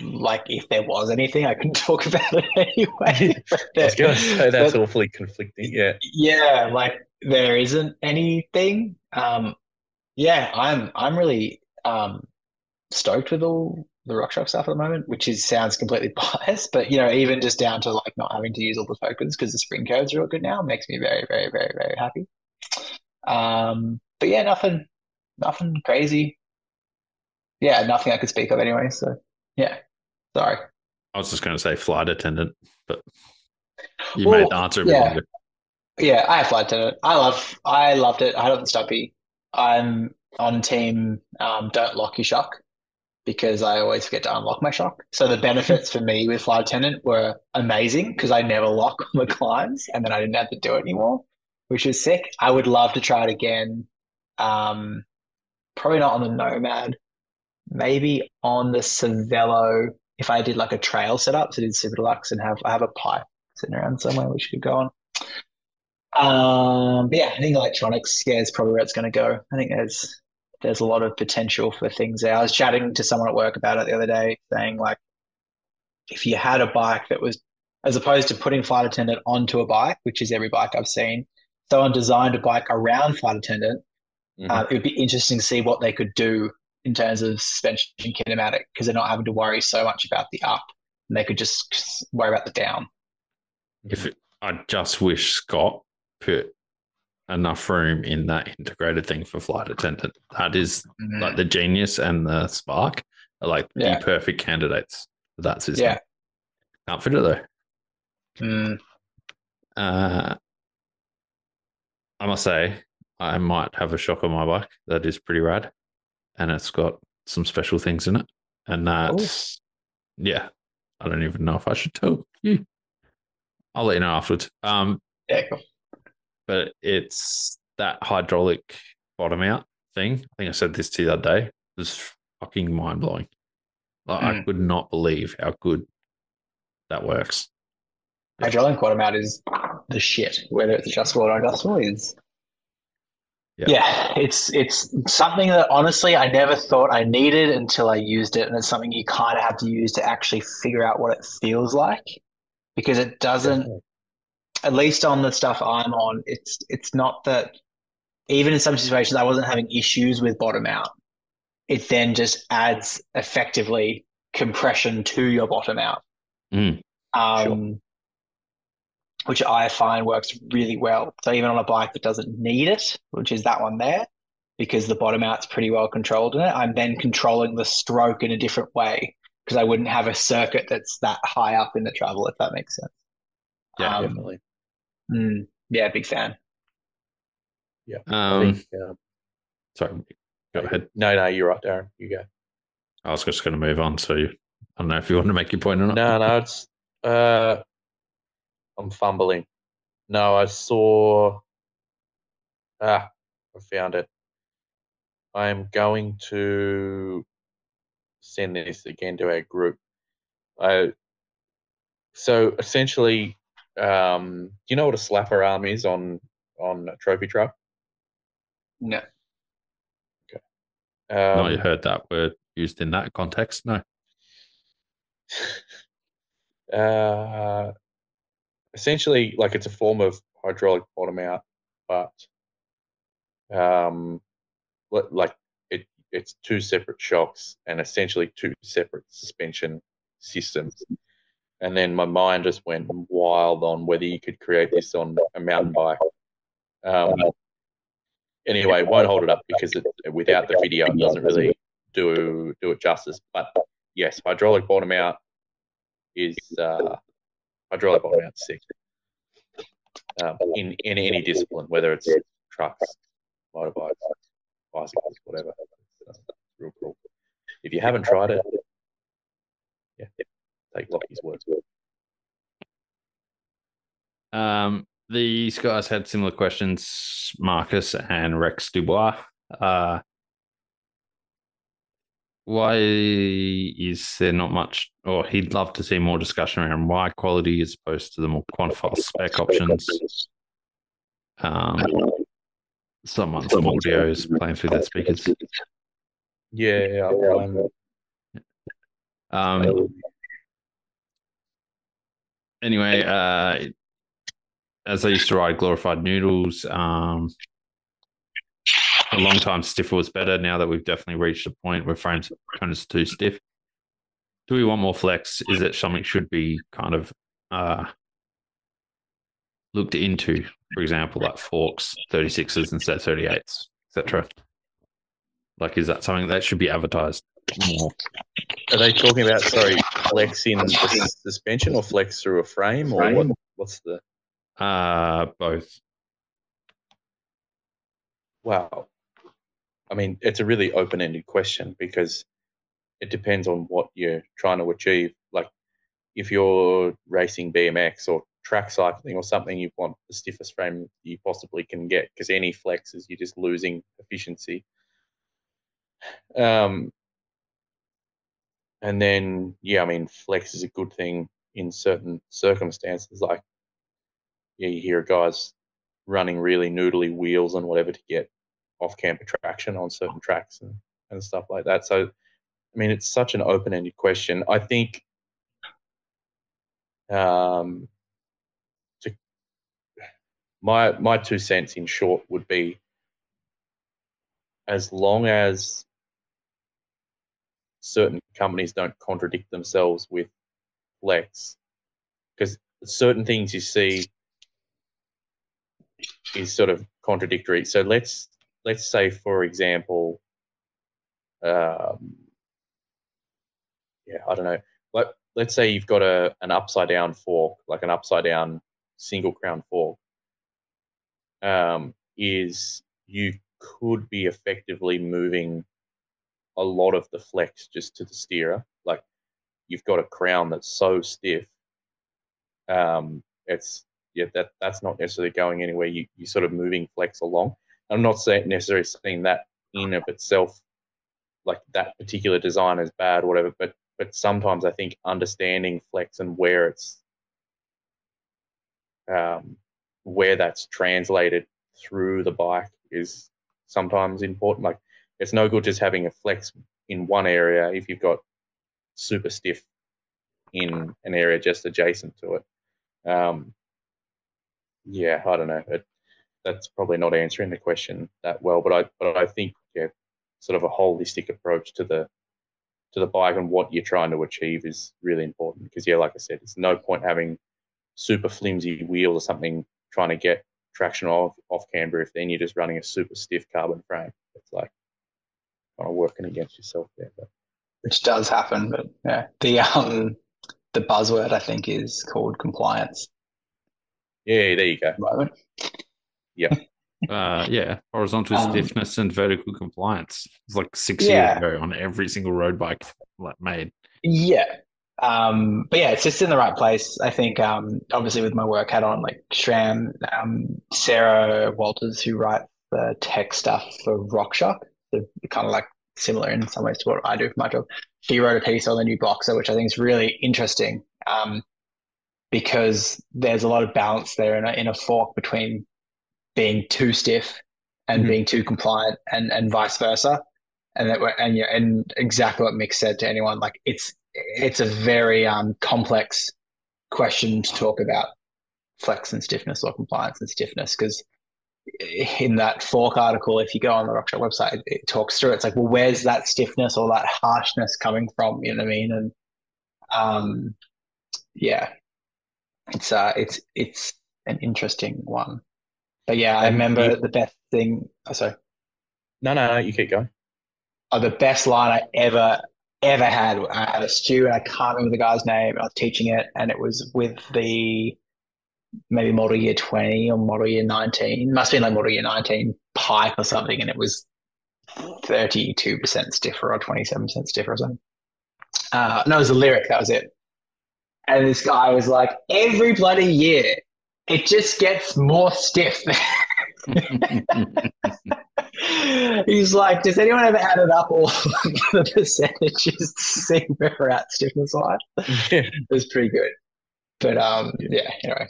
Like, if there was anything, I couldn't talk about it anyway. I was going to say that's awfully conflicting. Yeah. Yeah, like there isn't anything. I'm really stoked with all the RockShox stuff at the moment, which sounds completely biased, but even just down to like not having to use all the tokens because the spring curves are all good now makes me very, very, very, very happy. But yeah, nothing crazy. Yeah, nothing I could speak of anyway. So yeah, sorry. I was just going to say flight attendant, but you made the answer a bit longer. Yeah, I have flight attendant. I loved it. I had it on Stumpy. I'm on team don't lock your shock, because I always forget to unlock my shock. So the benefits for me with flight attendant were amazing because I never lock on the climbs, and then I didn't have to do it anymore, which was sick. I would love to try it again. Probably not on the Nomad, maybe on the Cervelo if I did like a trail setup, so I did Super Deluxe and I have a pipe sitting around somewhere which could go on. But yeah, I think electronics, yeah, is probably where it's going to go. I think there's a lot of potential for things there. I was chatting to someone at work about it the other day, saying like, if you had a bike that was, as opposed to putting flight attendant onto a bike, which is every bike I've seen, someone designed a bike around flight attendant, it would be interesting to see what they could do in terms of suspension kinematic, because they're not having to worry so much about the up, and they could just worry about the down. I just wish Scott put enough room in that integrated thing for flight attendant. That is like the Genius and the Spark are like the perfect candidates for that system. Yeah. Can't fit it though. I must say, I might have a shock on my bike that is pretty rad, and it's got some special things in it. And that's, yeah, I don't even know if I should tell you. I'll let you know afterwards. Yeah, cool. But it's that hydraulic bottom out thing. I think I said this to you the other day. It was fucking mind blowing. Like, I could not believe how good that works. Hydraulic bottom out is the shit. Whether it's adjustable or adjustable is. Yeah, it's something that honestly I never thought I needed until I used it, and it's something you kind of have to use to actually figure out what it feels like, because it doesn't. At least on the stuff I'm on, it's not that. Even in some situations, I wasn't having issues with bottom out. It then just adds effectively compression to your bottom out, which I find works really well. So even on a bike that doesn't need it, which is that one there, because the bottom out's pretty well controlled in it, I'm then controlling the stroke in a different way, because I wouldn't have a circuit that's that high up in the travel, if that makes sense. Yeah, definitely. Yeah, big fan. Yeah. I think, sorry, go ahead. No, you're right, Darren. You go. I was just going to move on. So I don't know if you want to make your point or not. No, it's. I'm fumbling. No, I saw. I found it. I'm going to send this again to our group. So essentially, you know what a slapper arm is on a trophy truck? No. Okay. No, you heard that word used in that context? No. Essentially, like, it's a form of hydraulic bottom out, but like it's two separate shocks and essentially two separate suspension systems. And then my mind just went wild on whether you could create this on a mountain bike. Anyway, won't hold it up because without the video, it doesn't really do it justice. But yes, hydraulic bottom out is sick. In any discipline, whether it's trucks, motorbikes, bicycles, whatever. It's real cool. If you haven't tried it, take Locky's word. These guys had similar questions, Marcus and Rex Dubois. Why is there not much, or he'd love to see more discussion around why quality as opposed to the more quantified spec options? Some audio is playing through their speakers. Yeah. Anyway, as I used to ride glorified noodles, a long time stiffer was better. Now that we've definitely reached a point where frames are too stiff, do we want more flex? Is it something should be kind of looked into? For example, like forks, 36s instead of 38s, etc. Like, is that something that should be advertised more? Are they talking about, flex in the suspension or flex through a frame, or what's the? Both. Wow. I mean, it's a really open-ended question because it depends on what you're trying to achieve. Like if you're racing BMX or track cycling or something, you want the stiffest frame you possibly can get, because any flexes, you're just losing efficiency. And then, yeah, I mean, flex is a good thing in certain circumstances. Like, yeah, you hear guys running really noodly wheels and whatever to get off-camber traction on certain tracks and stuff like that. So, I mean, it's such an open-ended question. I think to, my 2 cents in short would be, as long as certain companies don't contradict themselves with flex, because certain things you see is sort of contradictory. So let's say, for example, I don't know. Like, let's say you've got an upside down fork, like an upside down single crown fork. Is you could be effectively moving a lot of the flex just to the steerer. Like, you've got a crown that's so stiff. It's that's not necessarily going anywhere. You're sort of moving flex along. I'm not necessarily saying that in of itself, like that particular design is bad or whatever, but sometimes I think understanding flex and where it's where that's translated through the bike is sometimes important. Like, it's no good just having a flex in one area if you've got super stiff in an area just adjacent to it. Yeah, I don't know. That's probably not answering the question that well, but I think, yeah, sort of a holistic approach to the bike and what you're trying to achieve is really important, because, yeah, like I said, it's no point having super flimsy wheels or something trying to get traction off camber if then you're just running a super stiff carbon frame. It's like kind of working against yourself there. But. Which does happen, but yeah, the buzzword I think is called compliance. Yeah, there you go. Moment. Yeah. Yeah, horizontal stiffness and vertical compliance. It's like 6 years ago on every single road bike made. Yeah. But yeah, it's just in the right place. I think obviously with my work hat on, like Shram, Sarah Walters, who writes the tech stuff for RockShox, so kind of like similar in some ways to what I do for my job. She wrote a piece on the new Boxer, which I think is really interesting, because there's a lot of balance there in a fork between being too stiff and being too compliant, and vice versa. And exactly what Mick said to anyone, like it's a very complex question to talk about flex and stiffness, or compliance and stiffness, because in that fork article, if you go on the RockShox website, it talks through. It's like, well, where's that stiffness or that harshness coming from? You know what I mean? And yeah, it's an interesting one. But yeah, I remember the best thing. Oh, sorry. No, you keep going. Oh, the best line I ever had. I had a stew, and I can't remember the guy's name. I was teaching it, and it was with the maybe model year 20 or model year 19. Must have been like model year 19 pipe or something, and it was 32% stiffer or 27% stiffer or something. No, it was a lyric. That was it. And this guy was like, every bloody year, it just gets more stiff. He's like, does anyone ever added up all the percentages to see where we're at stiffness wise? It was pretty good. But yeah, anyway.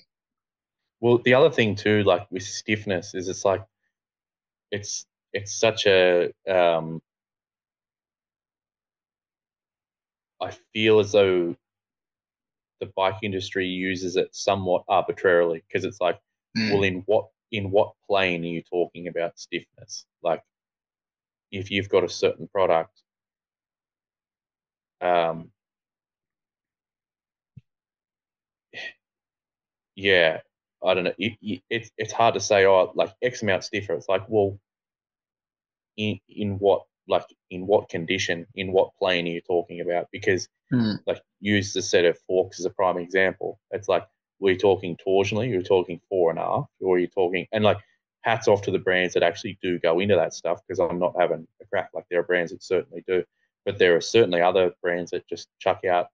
Well, the other thing too, like with stiffness, is it's like it's such a I feel as though the bike industry uses it somewhat arbitrarily, because it's like, well, in what plane are you talking about stiffness? Like, if you've got a certain product, yeah, I don't know. It's hard to say, oh, like X amount stiffer. It's like, well, in what condition, in what plane are you talking about? Because like, use the set of forks as a prime example. It's like, were you talking torsionally? You're talking 4.5, or are you talking? And like, hats off to the brands that actually do go into that stuff, because I'm not having a crack. Like, there are brands that certainly do, But there are certainly other brands that just chuck out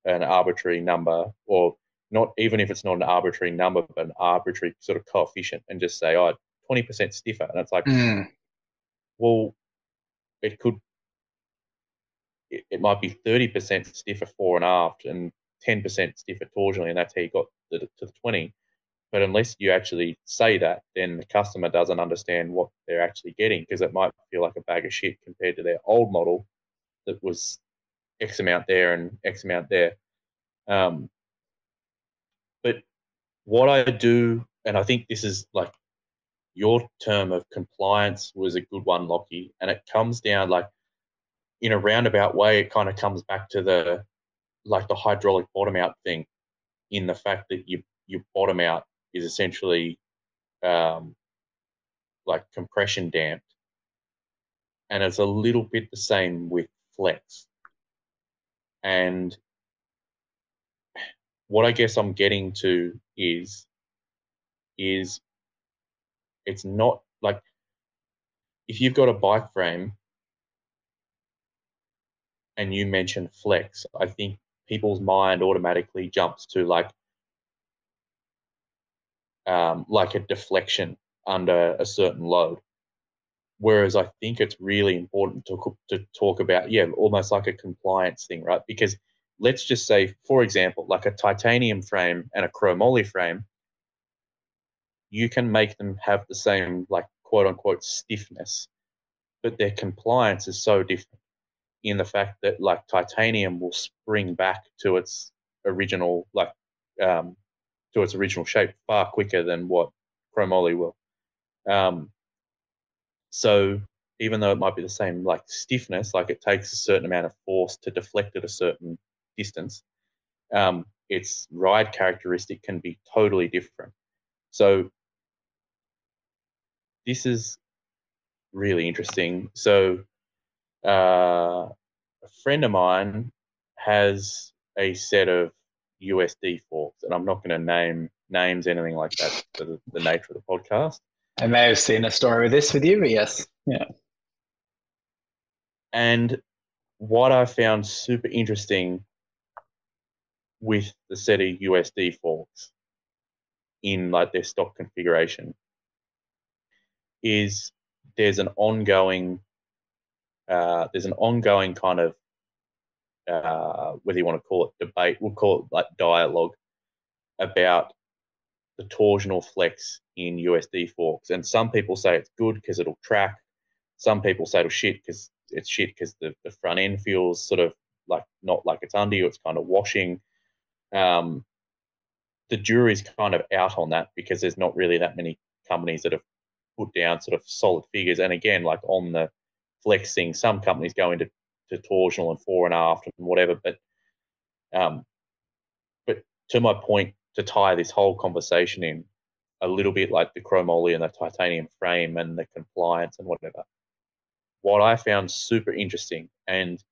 an arbitrary number, or not, even if it's not an arbitrary number, but an arbitrary sort of coefficient, and just say, 20% stiffer. And it's like, well, it could, it might be 30% stiffer fore and aft and 10% stiffer torsionally, and that's how you got to the 20. But unless you actually say that, then the customer doesn't understand what they're actually getting, because it might feel like a bag of shit compared to their old model that was X amount there and X amount there. But what I do, and I think this is like your term of compliance was a good one, Lockie, and it comes down like in a roundabout way, it kind of comes back to the hydraulic bottom out thing, in the fact that your bottom out is essentially like compression damped, and it's a little bit the same with flex. And what I guess I'm getting to is it's not like, if you've got a bike frame and you mention flex, I think people's mind automatically jumps to like a deflection under a certain load. Whereas I think it's really important to talk about, almost like a compliance thing, right? Because let's just say, for example, like a titanium frame and a chromoly frame, you can make them have the same, like, quote unquote stiffness, but their compliance is so different, in the fact that like titanium will spring back to its original shape far quicker than what chromoly will. So even though it might be the same like stiffness, like it takes a certain amount of force to deflect at a certain distance, its ride characteristic can be totally different. So this is really interesting. So a friend of mine has a set of USD forks, and I'm not going to name names, anything like that, for the nature of the podcast. I may have seen a story with this with you, but yes. Yeah. And what I found super interesting with the set of USD forks in like their stock configuration is there's an ongoing kind of whether you want to call it debate, we'll call it like dialogue, about the torsional flex in USD forks. And some people say it's good because it'll track. Some people say it'll shit because the front end feels sort of like not like it's under you, it's kind of washing. The jury's kind of out on that, because there's not really that many companies that have put down sort of solid figures. And again, like on the flex thing, some companies go into torsional and fore and aft and whatever. But to my point, to tie this whole conversation in a little bit, like the chromoly and the titanium frame and the compliance and whatever, what I found super interesting, and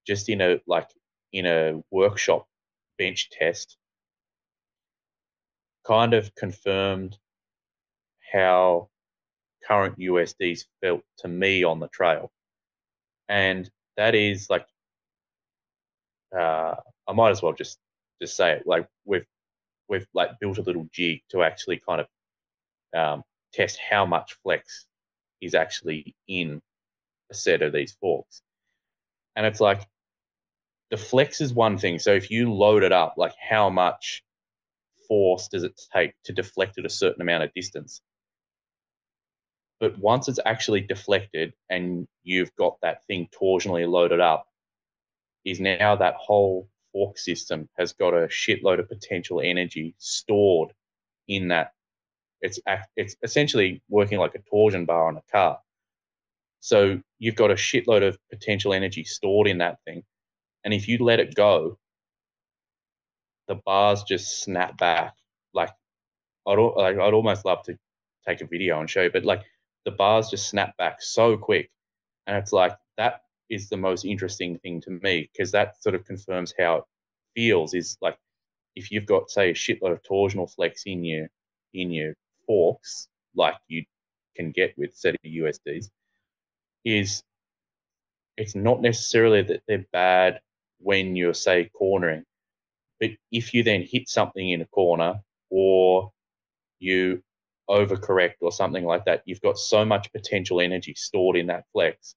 just in a workshop bench test, kind of confirmed how current USDs felt to me on the trail. And that is like, I might as well just say it, like we've like built a little jig to actually kind of test how much flex is actually in a set of these forks. And it's like, the flex is one thing. So if you load it up, like how much force does it take to deflect at a certain amount of distance? But once it's actually deflected and you've got that thing torsionally loaded up, is now that whole fork system has got a shitload of potential energy stored in that. It's essentially working like a torsion bar on a car. So you've got a shitload of potential energy stored in that thing. And if you let it go, the bars just snap back. Like I'd almost love to take a video and show you, but like the bars just snap back so quick. And it's like, that is the most interesting thing to me, because that sort of confirms how it feels. Is like, if you've got, say, a shitload of torsional flex in your forks, like you can get with set of USDs, is it's not necessarily that they're bad when you're, say, cornering, but if you then hit something in a corner or you overcorrect or something like that, you've got so much potential energy stored in that flex,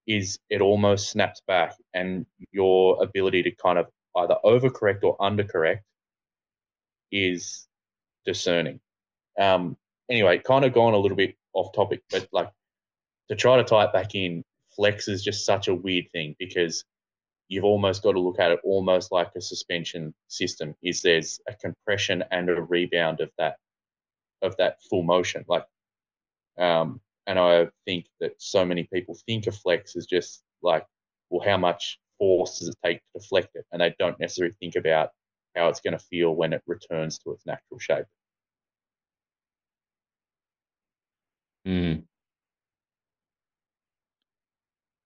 is it almost snaps back, and your ability to kind of either overcorrect or undercorrect is discerning. Anyway, kind of gone a little bit off topic, but like to try to tie it back in, flex is just such a weird thing because you've almost got to look at it almost like a suspension system. Is there's a compression and a rebound of that full motion, like, and I think that so many people think of flex as just like, well, how much force does it take to deflect it, and they don't necessarily think about how it's going to feel when it returns to its natural shape.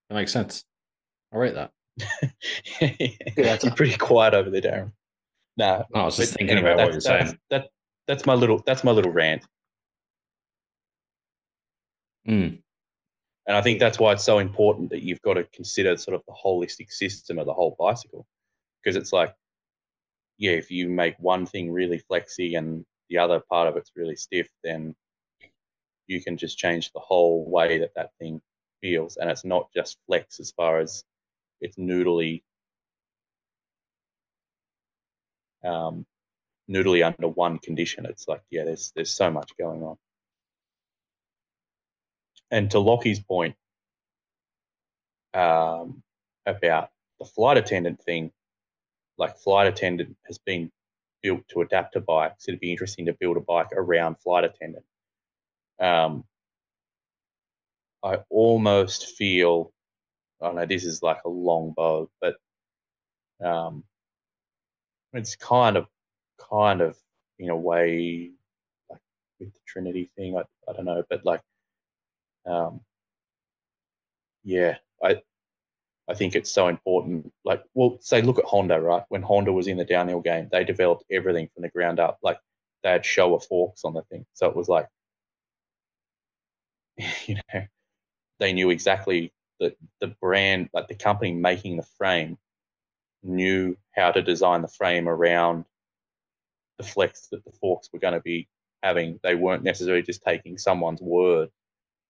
That makes sense. I rate that. Yeah, You're pretty quiet over there, Darren. No, I was just thinking anyway, about what you're saying. That's my little rant. Mm. And I think that's why it's so important that you've got to consider sort of the holistic system of the whole bicycle, because it's like, yeah, if you make one thing really flexy and the other part of it's really stiff, then you can just change the whole way that thing feels. And it's not just flex as far as it's noodly under one condition. It's like, yeah, there's so much going on. And to Locky's point about the flight attendant thing, like flight attendant has been built to adapt to bikes. It'd be interesting to build a bike around flight attendant. I almost feel, I know this is like a long bow, but it's kind of in a way like with the Trinity thing. I don't know, but like, yeah, I think it's so important. Like, well, say, look at Honda, right? When Honda was in the downhill game, they developed everything from the ground up. Like, they had Showa forks on the thing. So it was like, you know, they knew exactly the brand, like the company making the frame knew how to design the frame around the flex that the forks were going to be having. They weren't necessarily just taking someone's word,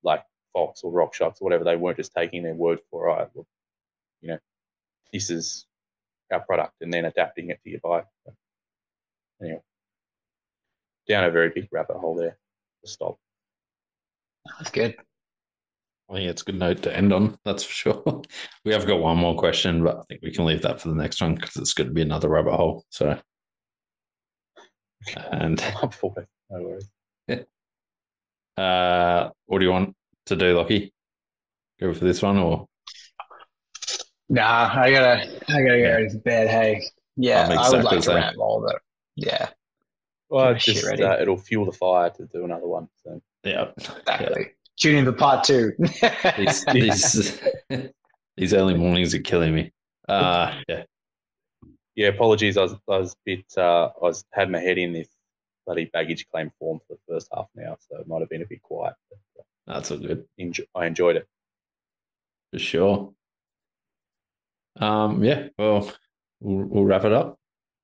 like Fox or RockShox or whatever. They weren't just taking their word for, all right, well, you know, this is our product, and then adapting it to your bike. So, anyway, down a very big rabbit hole there to stop. That's good. I think it's a good note to end on, that's for sure. We have got one more question, but I think we can leave that for the next one because it's going to be another rabbit hole. So, and I'm up for it. No worries. What do you want to do, Lockie? Go for this one, or? Nah, I gotta get ready for bed. Hey, yeah, I would like to rant more, but yeah. Well, just it'll fuel the fire to do another one. So yeah, exactly. Yeah. Tune in for part 2. These early mornings are killing me. Yeah. Yeah, apologies. I had my head in this bloody baggage claim form for the first half an hour, so it might have been a bit quiet. But, that's all good. I enjoyed it. For sure. Yeah, well, we'll wrap it up.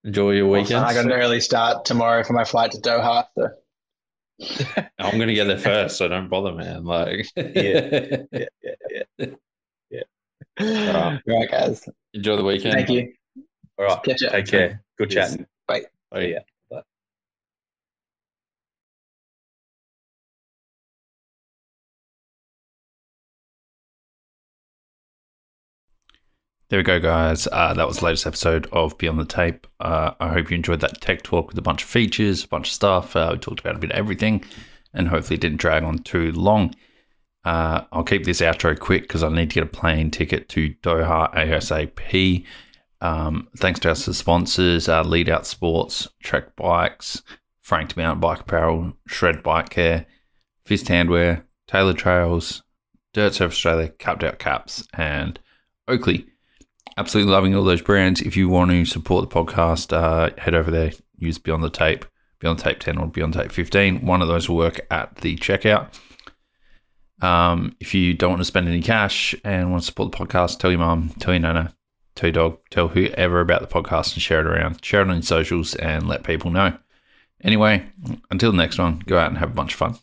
Enjoy your weekend. I got an early start tomorrow for my flight to Doha. So. I'm going to get there first, so don't bother, man. Like, yeah. All right, guys. Enjoy the weekend. Thank you. All right. Take care. Good chatting. Bye. Bye. Yeah. There we go, guys. That was the latest episode of Beyond the Tape. I hope you enjoyed that tech talk with a bunch of features, a bunch of stuff. We talked about a bit of everything, and hopefully it didn't drag on too long. I'll keep this outro quick because I need to get a plane ticket to Doha ASAP. Thanks to our sponsors, Lead Out Sports, Trek Bikes, Franked Mountain Bike Apparel, Shred Bike Care, Fist Handwear, Taylor Trails, Dirt Surf Australia, Capped Out Caps, and Oakley. Absolutely loving all those brands. If you want to support the podcast, head over there, use Beyond the Tape 10 or Beyond the Tape 15. One of those will work at the checkout. If you don't want to spend any cash and want to support the podcast, tell your mum, tell your nana, tell your dog, tell whoever about the podcast and share it around. Share it on your socials and let people know. Anyway, until the next one, go out and have a bunch of fun.